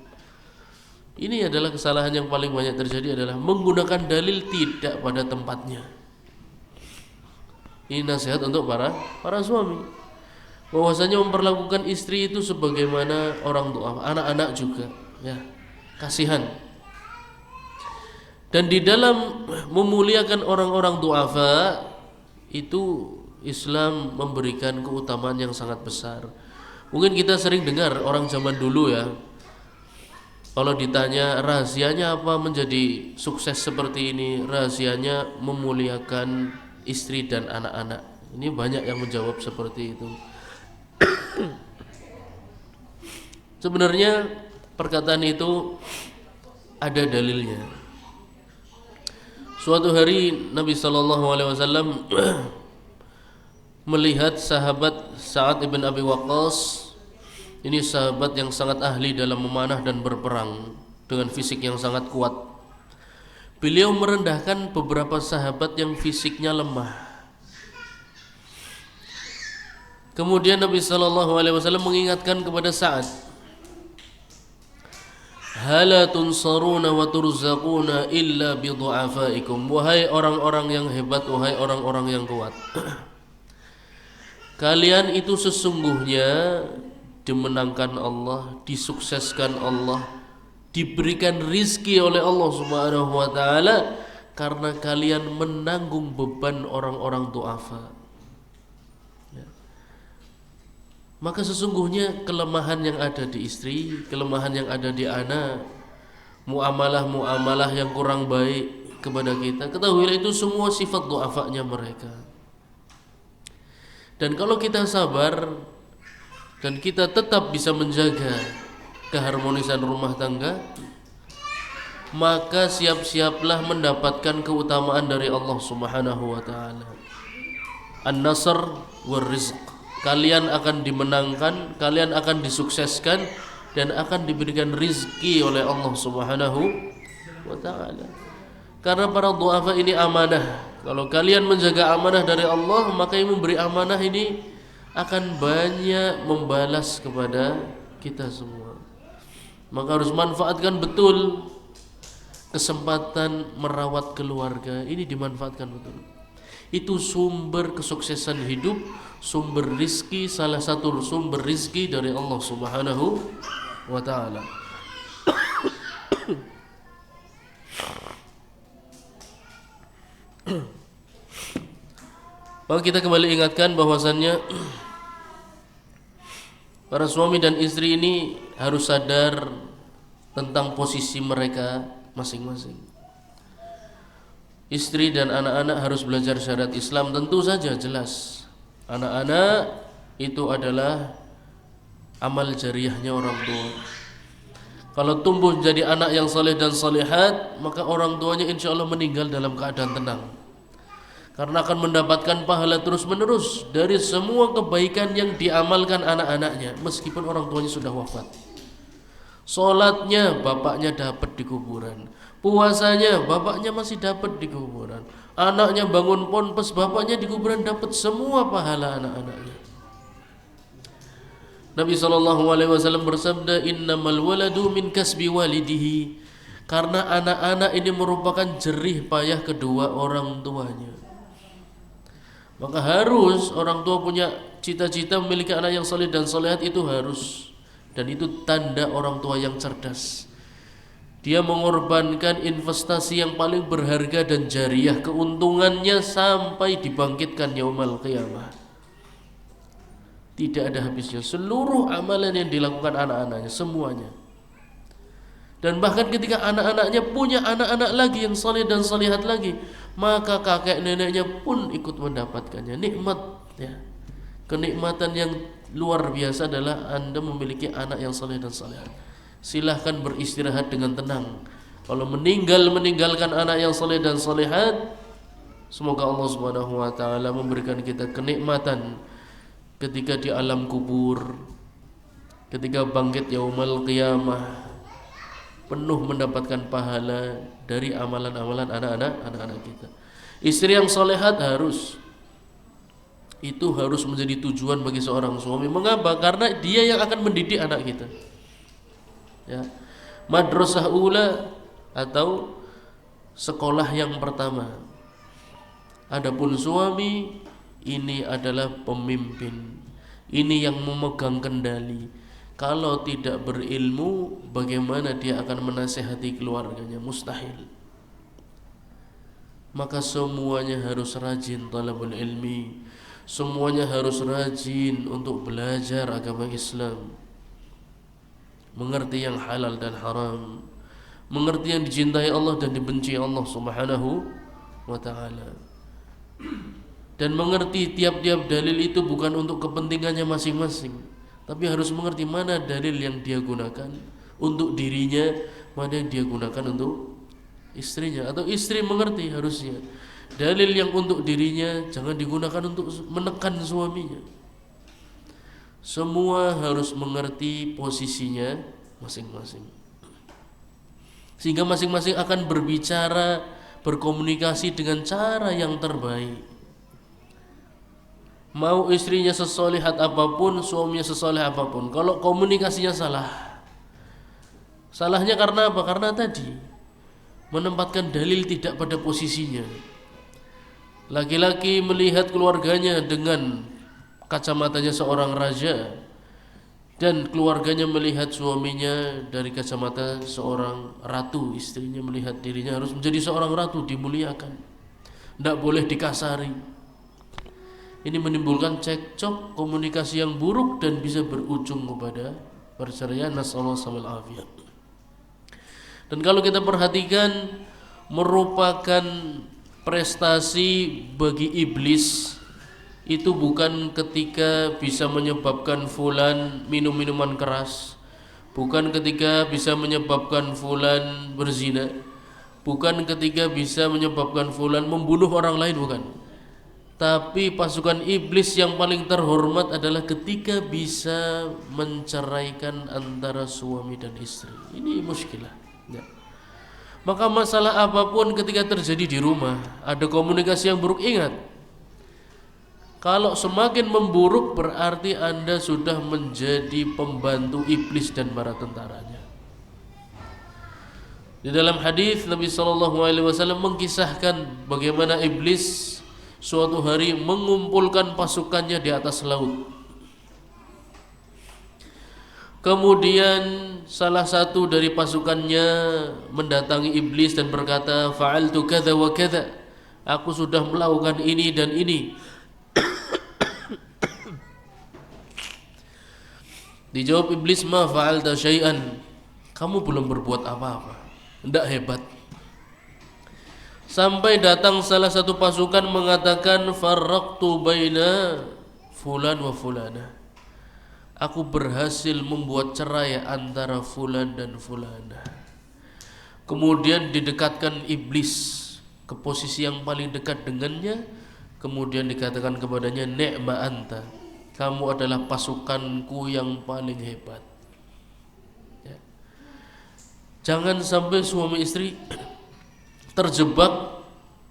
Ini adalah kesalahan yang paling banyak terjadi, adalah menggunakan dalil tidak pada tempatnya. Ini nasihat untuk para suami, bahwasanya memperlakukan istri itu sebagaimana orang tua, anak-anak juga ya, kasihan. Dan di dalam memuliakan orang-orang du'afa itu Islam memberikan keutamaan yang sangat besar. Mungkin kita sering dengar orang zaman dulu ya, kalau ditanya rahasianya apa menjadi sukses seperti ini, rahasianya memuliakan istri dan anak-anak. Ini banyak yang menjawab seperti itu. Sebenarnya perkataan itu ada dalilnya. Suatu hari Nabi SAW melihat sahabat Sa'ad ibn Abi Waqqas. Ini sahabat yang sangat ahli dalam memanah dan berperang dengan fisik yang sangat kuat. Beliau merendahkan beberapa sahabat yang fisiknya lemah. Kemudian Nabi SAW mengingatkan kepada Sa'ad, "Hala tunsaruna wa turzaquna illa bi du'afaikum." Wahai orang-orang yang hebat, wahai orang-orang yang kuat, kalian itu sesungguhnya dimenangkan Allah, disukseskan Allah, diberikan rizki oleh Allah Subhanahu wa ta'ala karena kalian menanggung beban orang-orang du'afa. Ya. Maka sesungguhnya kelemahan yang ada di istri, kelemahan yang ada di anak, muamalah-muamalah yang kurang baik kepada kita, ketahuilah itu semua sifat du'afanya mereka. Dan kalau kita sabar dan kita tetap bisa menjaga keharmonisan rumah tangga, maka siap-siaplah mendapatkan keutamaan dari Allah Subhanahu wa ta'ala. An-nasr wal rizq. Kalian akan dimenangkan, kalian akan disukseskan, dan akan diberikan rizki oleh Allah Subhanahu wa ta'ala. Karena para du'afa ini amanah. Kalau kalian menjaga amanah dari Allah, maka yang memberi amanah ini akan banyak membalas kepada kita semua. Maka harus manfaatkan betul kesempatan merawat keluarga ini, dimanfaatkan betul. Itu sumber kesuksesan hidup, sumber rizki, salah satu sumber rizki dari Allah Subhanahu wa ta'ala. Maka kita kembali ingatkan bahwasannya para suami dan istri ini harus sadar tentang posisi mereka masing-masing. Istri dan anak-anak harus belajar syariat Islam, tentu saja jelas. Anak-anak itu adalah amal jariahnya orang tua. Kalau tumbuh jadi anak yang saleh dan salihat, maka orang tuanya insya Allah meninggal dalam keadaan tenang, karena akan mendapatkan pahala terus-menerus dari semua kebaikan yang diamalkan anak-anaknya meskipun orang tuanya sudah wafat. Salatnya bapaknya dapat di kuburan, puasanya bapaknya masih dapat di kuburan, anaknya bangun ponpes bapaknya di kuburan, dapat semua pahala anak-anaknya. Nabi SAW bersabda, "Innamal waladu min kasbi walidihi." Karena anak-anak ini merupakan jerih payah kedua orang tuanya. Maka harus orang tua punya cita-cita memiliki anak yang saleh dan salihat, itu harus. Dan itu tanda orang tua yang cerdas. Dia mengorbankan investasi yang paling berharga dan jariah, keuntungannya sampai dibangkitkan yaumul qiyamah. Tidak ada habisnya seluruh amalan yang dilakukan anak-anaknya, semuanya. Dan bahkan ketika anak-anaknya punya anak-anak lagi yang saleh dan salihat lagi, maka kakek neneknya pun ikut mendapatkannya. Nikmat, ya. Kenikmatan yang luar biasa adalah Anda memiliki anak yang saleh dan salihat. Silahkan beristirahat dengan tenang. Kalau meninggalkan anak yang saleh dan salihat, semoga Allah Subhanahu wa ta'ala memberikan kita kenikmatan ketika di alam kubur, ketika bangkit yaumul qiyamah, penuh mendapatkan pahala dari amalan-amalan anak-anak kita. Istri yang solehat harus menjadi tujuan bagi seorang suami. Mengapa? Karena dia yang akan mendidik anak kita. Ya. Madrasah ula atau sekolah yang pertama. Adapun suami ini adalah pemimpin, ini yang memegang kendali. Kalau tidak berilmu, bagaimana dia akan menasihati keluarganya? Mustahil. Maka semuanya harus rajin talabul ilmi, semuanya harus rajin untuk belajar agama Islam, mengerti yang halal dan haram, mengerti yang dicintai Allah dan dibenci Allah Subhanahu wa ta'ala, dan mengerti tiap-tiap dalil itu bukan untuk kepentingannya masing-masing, tapi harus mengerti mana dalil yang dia gunakan untuk dirinya, mana yang dia gunakan untuk istrinya, atau istri mengerti harusnya Dalil yang untuk dirinya jangan digunakan untuk menekan suaminya. Semua harus mengerti posisinya masing-masing, sehingga masing-masing akan berbicara, berkomunikasi dengan cara yang terbaik. Mau istrinya sesolihat apapun, suaminya sesoleh apapun, kalau komunikasinya salah, salahnya karena apa? Karena tadi menempatkan dalil tidak pada posisinya. Laki-laki melihat keluarganya dengan kacamatanya seorang raja, dan keluarganya melihat suaminya dari kacamata seorang ratu. Istrinya melihat dirinya harus menjadi seorang ratu, dimuliakan, tidak boleh dikasari. Ini menimbulkan cekcok, komunikasi yang buruk, dan bisa berujung kepada perceraian. Nasallallahu alaihi wasallam. Dan kalau kita perhatikan, merupakan prestasi bagi iblis itu bukan ketika bisa menyebabkan fulan minum minuman keras, bukan ketika bisa menyebabkan fulan berzina, bukan ketika bisa menyebabkan fulan membunuh orang lain, bukan. Tapi pasukan iblis yang paling terhormat adalah ketika bisa menceraikan antara suami dan istri. Ini muskilah ya. Maka masalah apapun ketika terjadi di rumah, ada komunikasi yang buruk, ingat, kalau semakin memburuk berarti Anda sudah menjadi pembantu iblis dan para tentaranya. Di dalam hadis Nabi SAW mengkisahkan bagaimana iblis suatu hari mengumpulkan pasukannya di atas laut. Kemudian salah satu dari pasukannya mendatangi iblis dan berkata, fa'altu kadza wa kadza, aku sudah melakukan ini dan ini. Dijawab iblis, ma fa'alta syai'an, kamu belum berbuat apa-apa, tidak hebat. Sampai datang salah satu pasukan mengatakan, farraqtu baina fulan wa fulana, aku berhasil membuat cerai antara fulan dan fulana. Kemudian didekatkan iblis ke posisi yang paling dekat dengannya. Kemudian dikatakan kepadanya, ni'ma anta, kamu adalah pasukanku yang paling hebat ya. Jangan sampai suami istri terjebak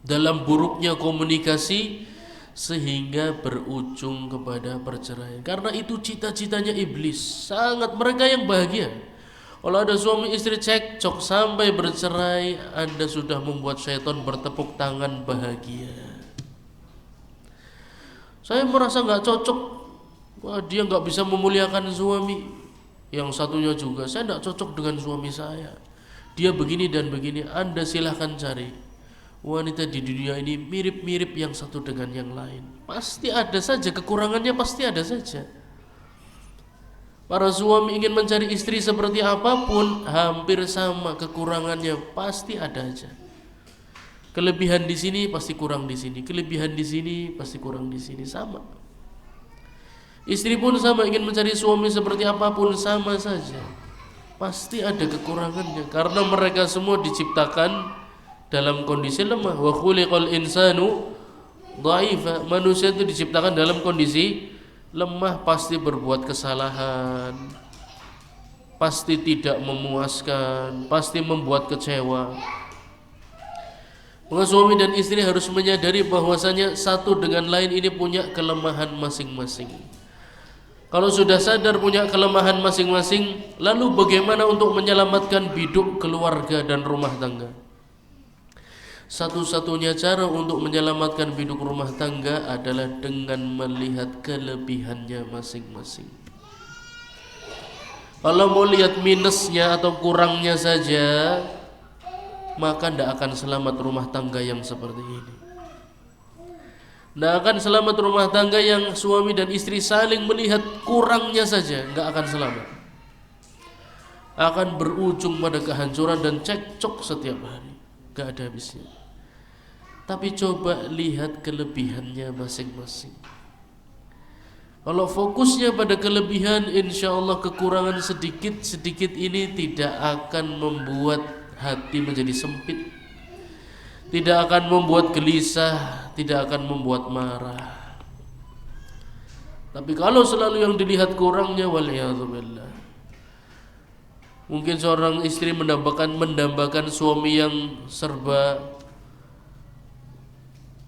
dalam buruknya komunikasi sehingga berujung kepada perceraian. Karena itu cita-citanya iblis. Sangat mereka yang bahagia. Kalau ada suami istri cekcok sampai bercerai, Anda sudah membuat syaitan bertepuk tangan bahagia. Saya merasa nggak cocok, wah dia nggak bisa memuliakan suami. Yang satunya juga, saya nggak cocok dengan suami saya, dia begini dan begini. Anda silahkan cari wanita di dunia ini mirip-mirip yang satu dengan yang lain. Pasti ada saja kekurangannya, pasti ada saja. Para suami ingin mencari istri seperti apapun, hampir sama kekurangannya, pasti ada aja. Kelebihan di sini pasti kurang di sini, kelebihan di sini pasti kurang di sini, sama. Istri pun sama, ingin mencari suami seperti apapun sama saja, pasti ada kekurangannya, karena mereka semua diciptakan dalam kondisi lemah. Wa khuliqal insanu dha'ifa, manusia itu diciptakan dalam kondisi lemah, pasti berbuat kesalahan, pasti tidak memuaskan, pasti membuat kecewa. Maka suami dan istri harus menyadari bahwasanya satu dengan lain ini punya kelemahan masing-masing. Kalau sudah sadar punya kelemahan masing-masing, lalu bagaimana untuk menyelamatkan biduk keluarga dan rumah tangga? Satu-satunya cara untuk menyelamatkan biduk rumah tangga adalah dengan melihat kelebihannya masing-masing. Kalau mau lihat minusnya atau kurangnya saja, maka tidak akan selamat rumah tangga yang seperti ini. Tidak akan selamat rumah tangga yang suami dan istri saling melihat kurangnya saja, tidak akan selamat. Akan berujung pada kehancuran dan cekcok setiap hari, tidak ada habisnya. Tapi coba lihat kelebihannya masing-masing. Kalau fokusnya pada kelebihan, insya Allah kekurangan sedikit-sedikit ini tidak akan membuat hati menjadi sempit, tidak akan membuat gelisah, tidak akan membuat marah. Tapi kalau selalu yang dilihat kurangnya, waliyadzubillah, mungkin seorang istri mendambakan suami yang serba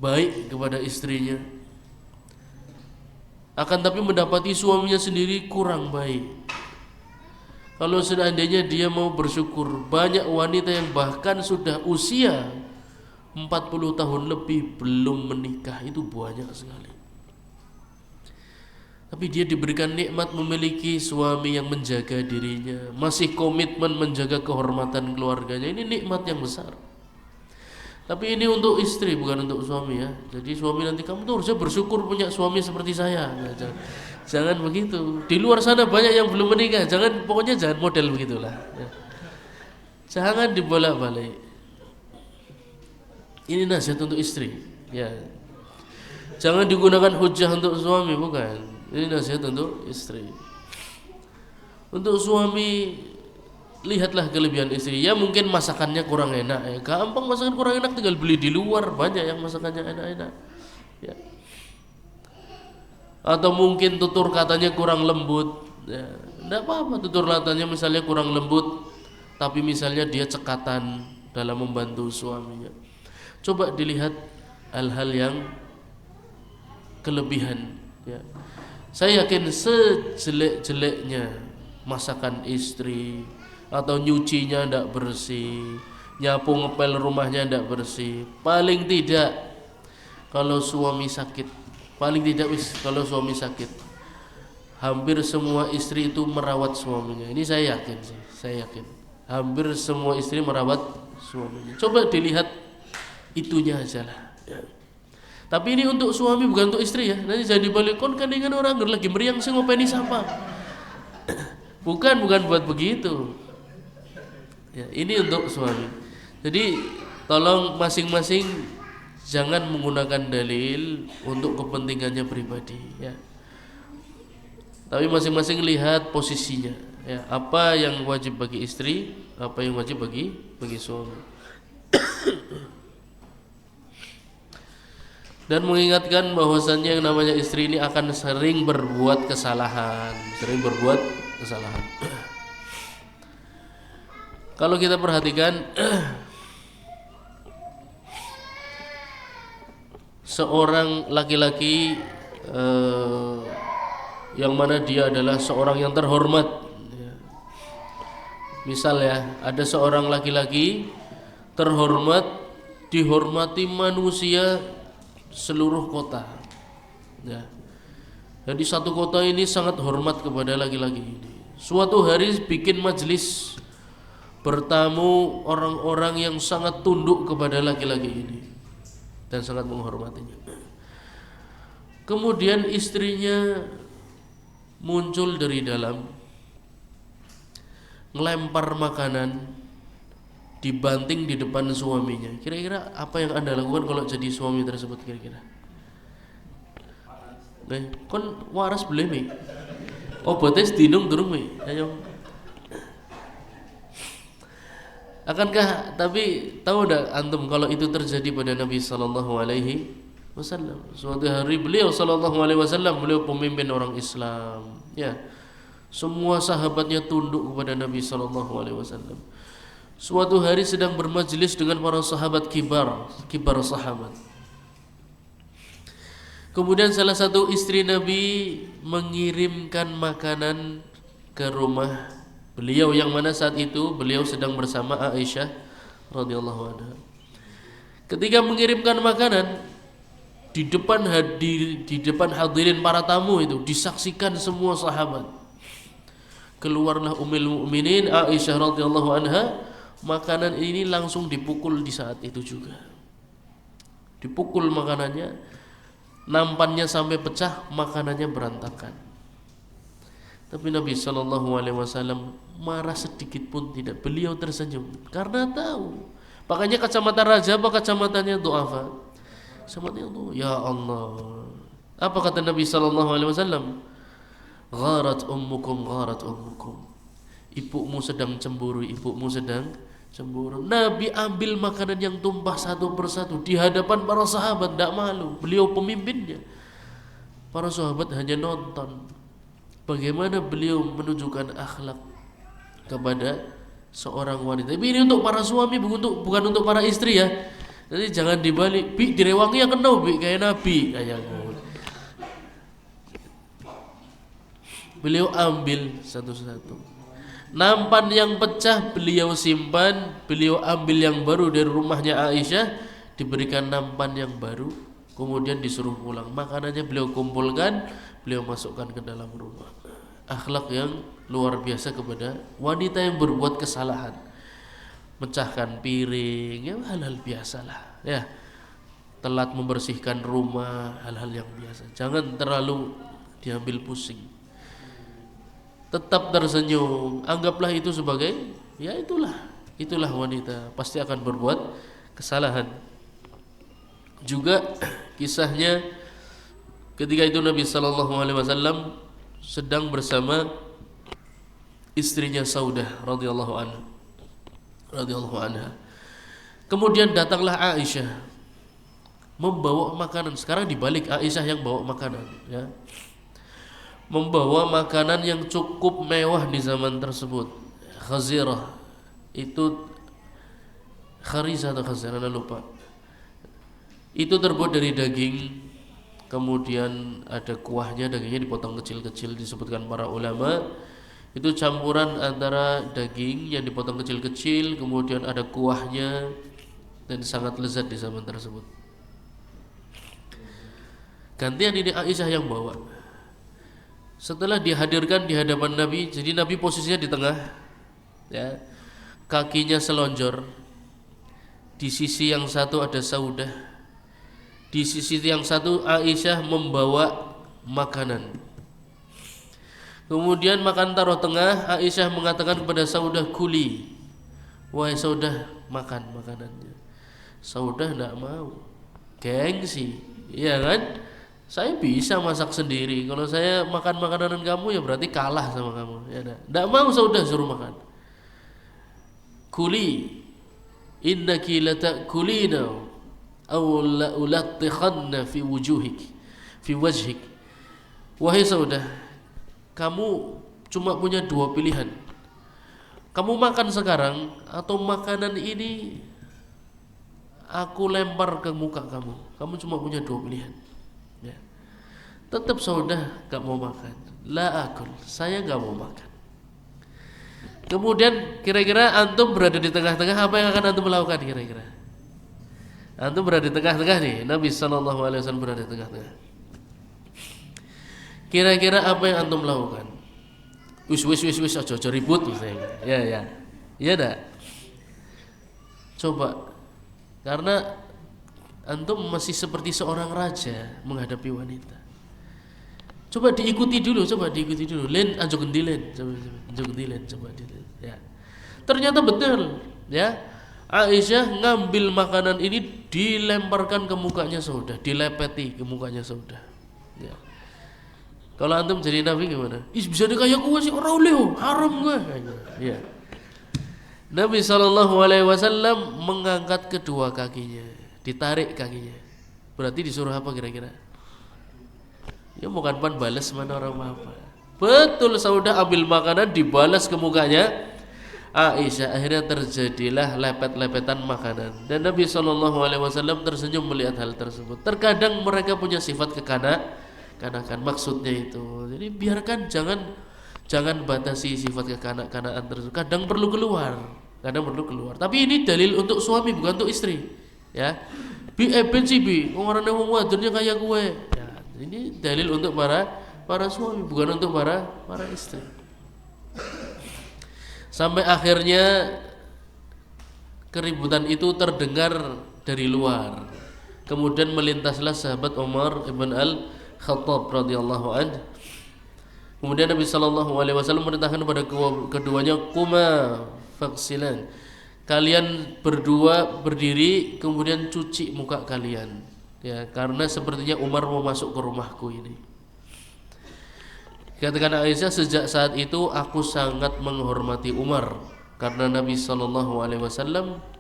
baik kepada istrinya, akan tapi mendapati suaminya sendiri kurang baik. Kalau seandainya dia mau bersyukur, banyak wanita yang bahkan sudah usia 40 tahun lebih belum menikah, itu banyak sekali. Tapi dia diberikan nikmat memiliki suami yang menjaga dirinya, masih komitmen menjaga kehormatan keluarganya. Ini nikmat yang besar. Tapi ini untuk istri, bukan untuk suami ya. Jadi suami nanti, kamu tuh harusnya bersyukur punya suami seperti saya. Nah, jangan begitu. Di luar sana banyak yang belum menikah. Pokoknya jangan model begitulah. Ya. Jangan dibolak-balik. Ini nasihat untuk istri. Ya. Jangan digunakan hujah untuk suami, bukan. Ini nasihat untuk istri. Untuk suami, lihatlah kelebihan istri. Ya mungkin masakannya kurang enak, ya gampang masakan kurang enak, tinggal beli di luar, banyak yang masakannya enak-enak ya. Atau mungkin tutur katanya kurang lembut, ya tidak apa-apa tutur katanya misalnya kurang lembut, tapi misalnya dia cekatan dalam membantu suaminya. Coba dilihat hal-hal yang kelebihan ya. Saya yakin sejelek-jeleknya masakan istri, atau nyucinya tidak bersih, nyapu ngepel rumahnya tidak bersih, paling tidak kalau suami sakit, kalau suami sakit, hampir semua istri itu merawat suaminya. Ini saya yakin sih, hampir semua istri merawat suaminya. Coba dilihat itunya aja lah ya. Tapi ini untuk suami, bukan untuk istri ya. Nanti jadi balik kon kan dengan orang lagi meriang sih ngopeni siapa. Bukan buat begitu. Ya, ini untuk suami. Jadi tolong masing-masing jangan menggunakan dalil untuk kepentingannya pribadi ya. Tapi masing-masing lihat posisinya ya, apa yang wajib bagi istri, apa yang wajib bagi suami. Dan mengingatkan bahwasannya yang namanya istri ini akan sering berbuat kesalahan. Kalau kita perhatikan seorang laki-laki yang mana dia adalah seorang yang terhormat ya. Misal ya, ada seorang laki-laki terhormat, dihormati manusia seluruh kota ya. Jadi satu kota ini sangat hormat kepada laki-laki ini. Suatu hari bikin majelis, bertamu orang-orang yang sangat tunduk kepada laki-laki ini dan sangat menghormatinya. Kemudian istrinya muncul dari dalam, ngelempar makanan, dibanting di depan suaminya. Kira-kira apa yang Anda lakukan kalau jadi suami tersebut kira-kira? Kon waras boleh mi? Obatnya sedinung durung mi? Ayo. Akankah, tapi tahu enggak antum kalau itu terjadi pada Nabi sallallahu alaihi wasallam? Suatu hari beliau sallallahu alaihi wasallam, beliau pemimpin orang Islam, ya. Semua sahabatnya tunduk kepada Nabi sallallahu alaihi wasallam. Suatu hari sedang bermajlis dengan para sahabat kibar sahabat. Kemudian salah satu istri Nabi mengirimkan makanan ke rumah beliau, yang mana saat itu beliau sedang bersama Aisyah radhiyallahu anha. Ketika mengirimkan makanan di depan hadirin para tamu itu, disaksikan semua sahabat. Keluarlah Ummul Mukminin Aisyah radhiyallahu anha. Makanan ini langsung dipukul di saat itu juga. Dipukul makanannya, nampannya sampai pecah, makanannya berantakan. Tapi Nabi sallallahu alaihi wasallam marah sedikit pun tidak. Beliau tersenyum karena tahu. Makanya kacamata raja apa kacamatanya du'afa? Kacamatanya itu ya Allah. Apa kata Nabi sallallahu alaihi wasallam? Gharat ummukum. Ibumu sedang cemburu, ibumu sedang Cemburu. Nabi ambil makanan yang tumpah satu persatu di hadapan para sahabat, tidak malu. Beliau pemimpinnya. Para sahabat hanya nonton bagaimana beliau menunjukkan akhlak kepada seorang wanita. Tapi ini untuk para suami, bukan untuk para istri ya. Jadi jangan dibalik, bi direwangi yang kena bi kayak Nabi kayaknya. Beliau ambil satu-satu. Nampan yang pecah beliau simpan, beliau ambil yang baru dari rumahnya Aisyah, diberikan nampan yang baru, kemudian disuruh pulang. Makanannya beliau kumpulkan, beliau masukkan ke dalam rumah. Akhlak yang luar biasa kepada wanita yang berbuat kesalahan, mecahkan piring, ya hal-hal biasalah, ya. Telat membersihkan rumah, hal-hal yang biasa. Jangan terlalu diambil pusing. Tetap tersenyum, anggaplah itu sebagai, ya itulah wanita, pasti akan berbuat kesalahan. Juga kisahnya ketika itu Nabi SAW sedang bersama istrinya Saudah radhiyallahu anha. Kemudian datanglah Aisyah membawa makanan. Sekarang dibalik, Aisyah yang bawa makanan, ya. Membawa makanan yang cukup mewah di zaman tersebut. Khazirah itu, Kharizah atau Khazirah, lupa. Itu terbuat dari daging, kemudian ada kuahnya, dagingnya dipotong kecil-kecil, disebutkan para ulama. Itu campuran antara daging yang dipotong kecil-kecil, kemudian ada kuahnya, dan sangat lezat di zaman tersebut. Gantian ini Aisyah yang bawa. Setelah dihadirkan di hadapan Nabi, jadi Nabi posisinya di tengah, ya, kakinya selonjor. Di sisi yang satu ada Saudah, di sisi yang satu Aisyah membawa makanan. Kemudian makan taruh tengah, Aisyah mengatakan kepada Saudah, kuli, wahai Saudah, makan makanannya. Saudah tidak mau, gengsi, ya kan? Saya bisa masak sendiri. Kalau saya makan makanan kamu, ya berarti kalah sama kamu. Ya, tidak mau Saudah suruh makan. Kuli, innaki lata'kulina aw la'ulattikhanna fi wujuhik, fi wajhik. Wahai Saudah, kamu cuma punya dua pilihan. Kamu makan sekarang, atau makanan ini aku lempar ke muka kamu. Kamu cuma punya dua pilihan. Ya. Tetap Saudah gak mau makan. La akul, saya gak mau makan. Kemudian kira-kira antum berada di tengah-tengah, apa yang akan antum lakukan kira-kira? Antum berada di tengah-tengah nih, Nabi SAW berada di tengah-tengah. Kira-kira apa yang antum lakukan? Wis aja ribut misalnya. Ya dah. Coba, karena antum masih seperti seorang raja menghadapi wanita. Coba diikuti dulu. Len aja gendilen, coba ya. Ternyata betul, ya. Aisyah ngambil makanan ini dilemparkan ke mukanya Saudah, dilepeti ke mukanya Saudah. Ya. Kalau antum jadi Nabi gimana? Bisa kayak gue sih, orang oleh, haram gue. Ya. Nabi SAW mengangkat kedua kakinya, ditarik kakinya. Berarti disuruh apa kira-kira? Ya bukan balas mana orang apa. Betul, Saudah ambil makanan dibalas ke mukanya Aisyah. Akhirnya terjadilah lepet-lepetan makanan. Dan Nabi SAW tersenyum melihat hal tersebut. Terkadang mereka punya sifat kekanak-kanakan, maksudnya itu. Jadi biarkan, jangan batasi sifat kekanak-kanakan tersebut. Kadang perlu keluar. Tapi ini dalil untuk suami, bukan untuk istri. Ya, bi orang wong wadonnya kayak gue. Ya, ini dalil untuk para suami, bukan untuk para istri. Sampai akhirnya keributan itu terdengar dari luar. Kemudian melintaslah sahabat Umar ibn al-Khattab radhiyallahu anhu. Kemudian Nabi SAW merintahkan kepada keduanya, kuma faksilan, kalian berdua berdiri kemudian cuci muka kalian, ya, karena sepertinya Umar mau masuk ke rumahku ini. Katakan Aisyah, sejak saat itu aku sangat menghormati Umar karena Nabi SAW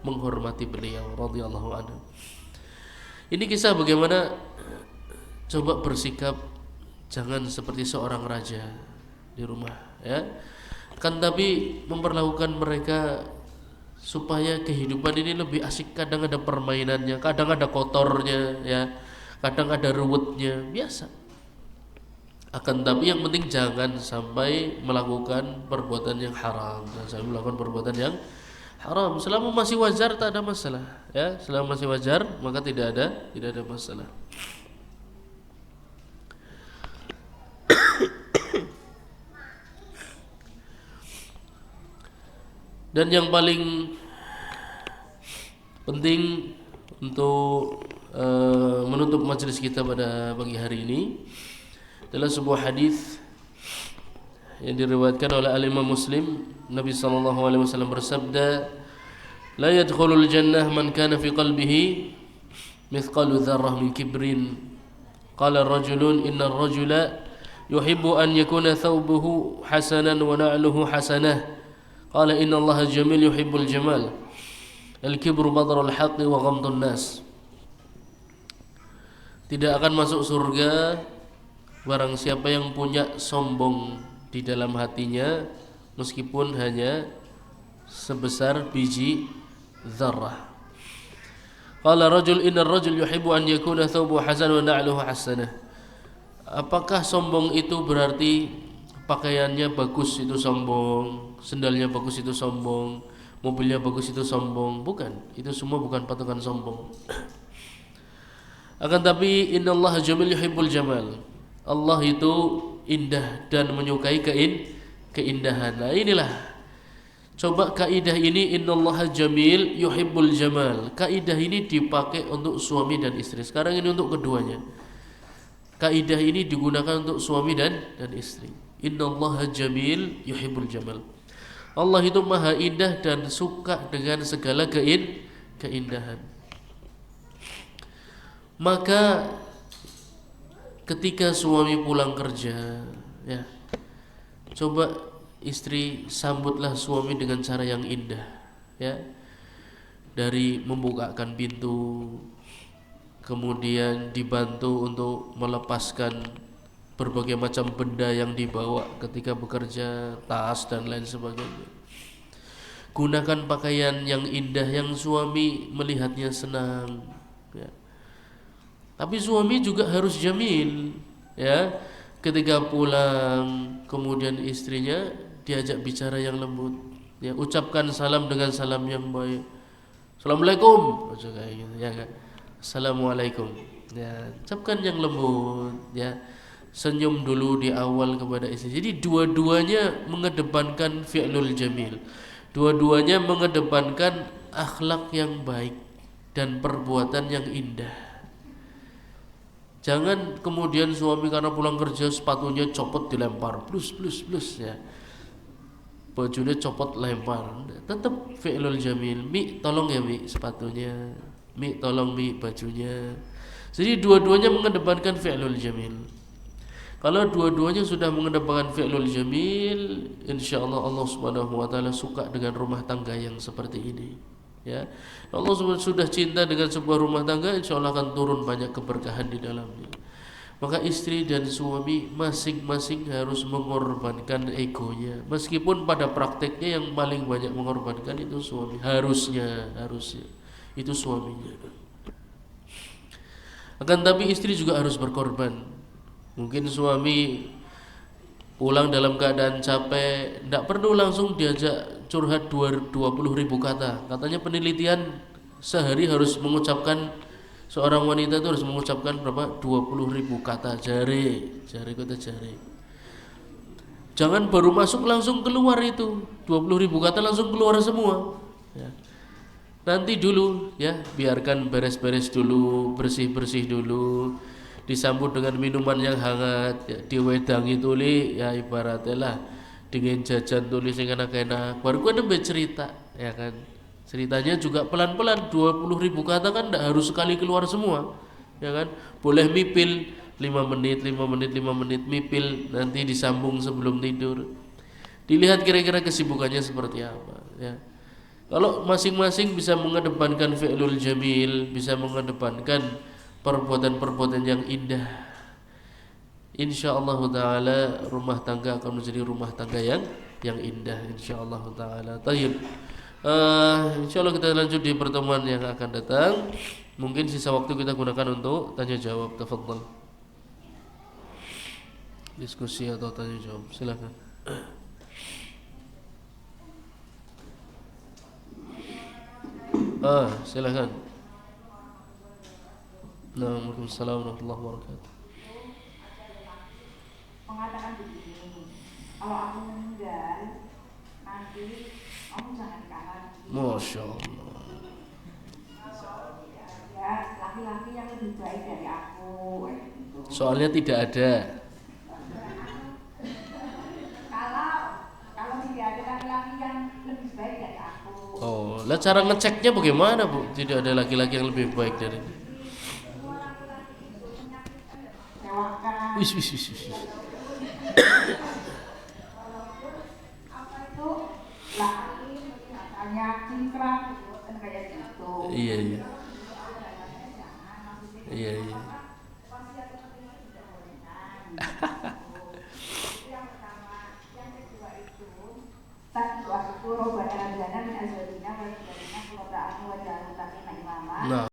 menghormati beliau radhiyallahu anhu. Ini kisah bagaimana coba bersikap jangan seperti seorang raja di rumah, ya. Kan tapi memperlakukan mereka supaya kehidupan ini lebih asik. Kadang ada permainannya, kadang ada kotornya, ya, kadang ada ruwetnya, biasa. Akan tapi yang penting jangan sampai melakukan perbuatan yang haram, jangan sampai melakukan perbuatan yang haram. Selama masih wajar tak ada masalah, ya. Selama masih wajar maka tidak ada masalah. Dan yang paling penting untuk menutup majelis kita pada pagi hari ini adalah sebuah hadis yang diriwayatkan oleh Al-Imam Muslim. Nabi SAW bersabda, "La yadkhulul jannah man kana fi qalbihi mithqalu dzarrah min kibrin." Qala ar-rajulun inna ar-rajula yuhibbu an yakuna thawbuhu hasanan wa na'luhu hasanah. Qala inna Allaha jamil yuhibbul jamal. Al-kibru badarul haqqi wa ghamdun nas. Tidak akan masuk surga barang siapa yang punya sombong di dalam hatinya meskipun hanya sebesar biji dzarrah. Qala rajul inna ar-rajul yuhibbu an yakuna thawbuhu hasanan wa na'luhu hasanah. Apakah sombong itu berarti pakaiannya bagus itu sombong, sendalnya bagus itu sombong, mobilnya bagus itu sombong? Bukan, itu semua bukan patokan sombong. Akan tapi innallaha jamil yuhibbul jamal. Allah itu indah dan menyukai keindahan. Nah, inilah coba kaidah ini, innallaha jamil yuhibbul jamal. Kaidah ini dipakai untuk suami dan istri. Sekarang ini untuk keduanya. Kaidah ini digunakan untuk suami dan istri. Innallaha jamil yuhibbul jamal. Allah itu maha indah dan suka dengan segala keindahan. Maka ketika suami pulang kerja, ya, coba istri sambutlah suami dengan cara yang indah, ya. Dari membukakan pintu, kemudian dibantu untuk melepaskan berbagai macam benda yang dibawa ketika bekerja, tas dan lain sebagainya. Gunakan pakaian yang indah yang suami melihatnya senang, ya. Tapi suami juga harus jamil, ya. Ketika pulang, kemudian istrinya diajak bicara yang lembut, ya. Ucapkan salam dengan salam yang baik. Assalamualaikum, ya kan? Assalamualaikum, ya. Ucapkan yang lembut, ya. Senyum dulu di awal kepada istri. Jadi dua-duanya mengedepankan fi'lul jamil. Dua-duanya mengedepankan akhlak yang baik dan perbuatan yang indah. Jangan kemudian suami karena pulang kerja sepatunya copot dilempar, plus ya. Bajunya copot lempar. Tetap fi'lul jamil. Mi, tolong ya Mi sepatunya. Mi, tolong Mi bajunya. Jadi dua-duanya mengedepankan fi'lul jamil. Kalau dua-duanya sudah mengedepankan fi'lul jamil, insyaallah Allah Subhanahu wa taala suka dengan rumah tangga yang seperti ini, ya. Allah sudah cinta dengan sebuah rumah tangga, insyaallah akan turun banyak keberkahan di dalamnya. Maka istri dan suami masing-masing harus mengorbankan egonya, meskipun pada prakteknya yang paling banyak mengorbankan itu suami. Harusnya itu suaminya. Akan tapi istri juga harus berkorban. Mungkin suami pulang dalam keadaan capek, tidak perlu langsung diajak curhat 20.000 kata. Katanya penelitian sehari harus mengucapkan, seorang wanita itu harus mengucapkan berapa? 20.000 kata. Jari kata jari. Jangan baru masuk langsung keluar itu 20.000 kata langsung keluar semua, ya. Nanti dulu, ya, biarkan beres-beres dulu, bersih-bersih dulu, disambut dengan minuman yang hangat, ya, diwedangi tuli, ya ibaratnya lah dengan jajan tuli sing enak-enak, baru kan nembe cerita, ya kan. Ceritanya juga pelan-pelan, 20.000 kata kan tidak harus sekali keluar semua, ya kan. Boleh mipil 5 menit mipil, nanti disambung sebelum tidur. Dilihat kira-kira kesibukannya seperti apa ya. Kalau masing-masing bisa mengedepankan fi'lul jamil, bisa mengedepankan perbuatan-perbuatan yang indah, insyaallah taala rumah tangga akan menjadi rumah tangga yang indah insyaallah taala. Tayyib. Insyaallah kita lanjut di pertemuan yang akan datang. Mungkin sisa waktu kita gunakan untuk tanya jawab. Tafadhal. Diskusi atau tanya jawab. Silakan. Silakan. Waalaikumsalam warahmatullahi wabarakatuh. Mengatakan begini, kalau aku meninggal nanti kamu jangan kalah. Masya Allah. Ya, laki-laki yang lebih baik dari aku. Soalnya tidak ada. Kalau tidak ada laki-laki yang lebih baik dari aku. Oh, lah cara ngeceknya bagaimana, Bu? Tidak ada laki-laki yang lebih baik dari ini. Wis. Apa itu? Laki katanya cingkrang kan kayak gitu. Iya. Yang pertama, yang kedua itu tak waktu roba dan jana min azwajina wa ibadina qurrata a'yun wa ja'alna lil muttaqina imama. Nah.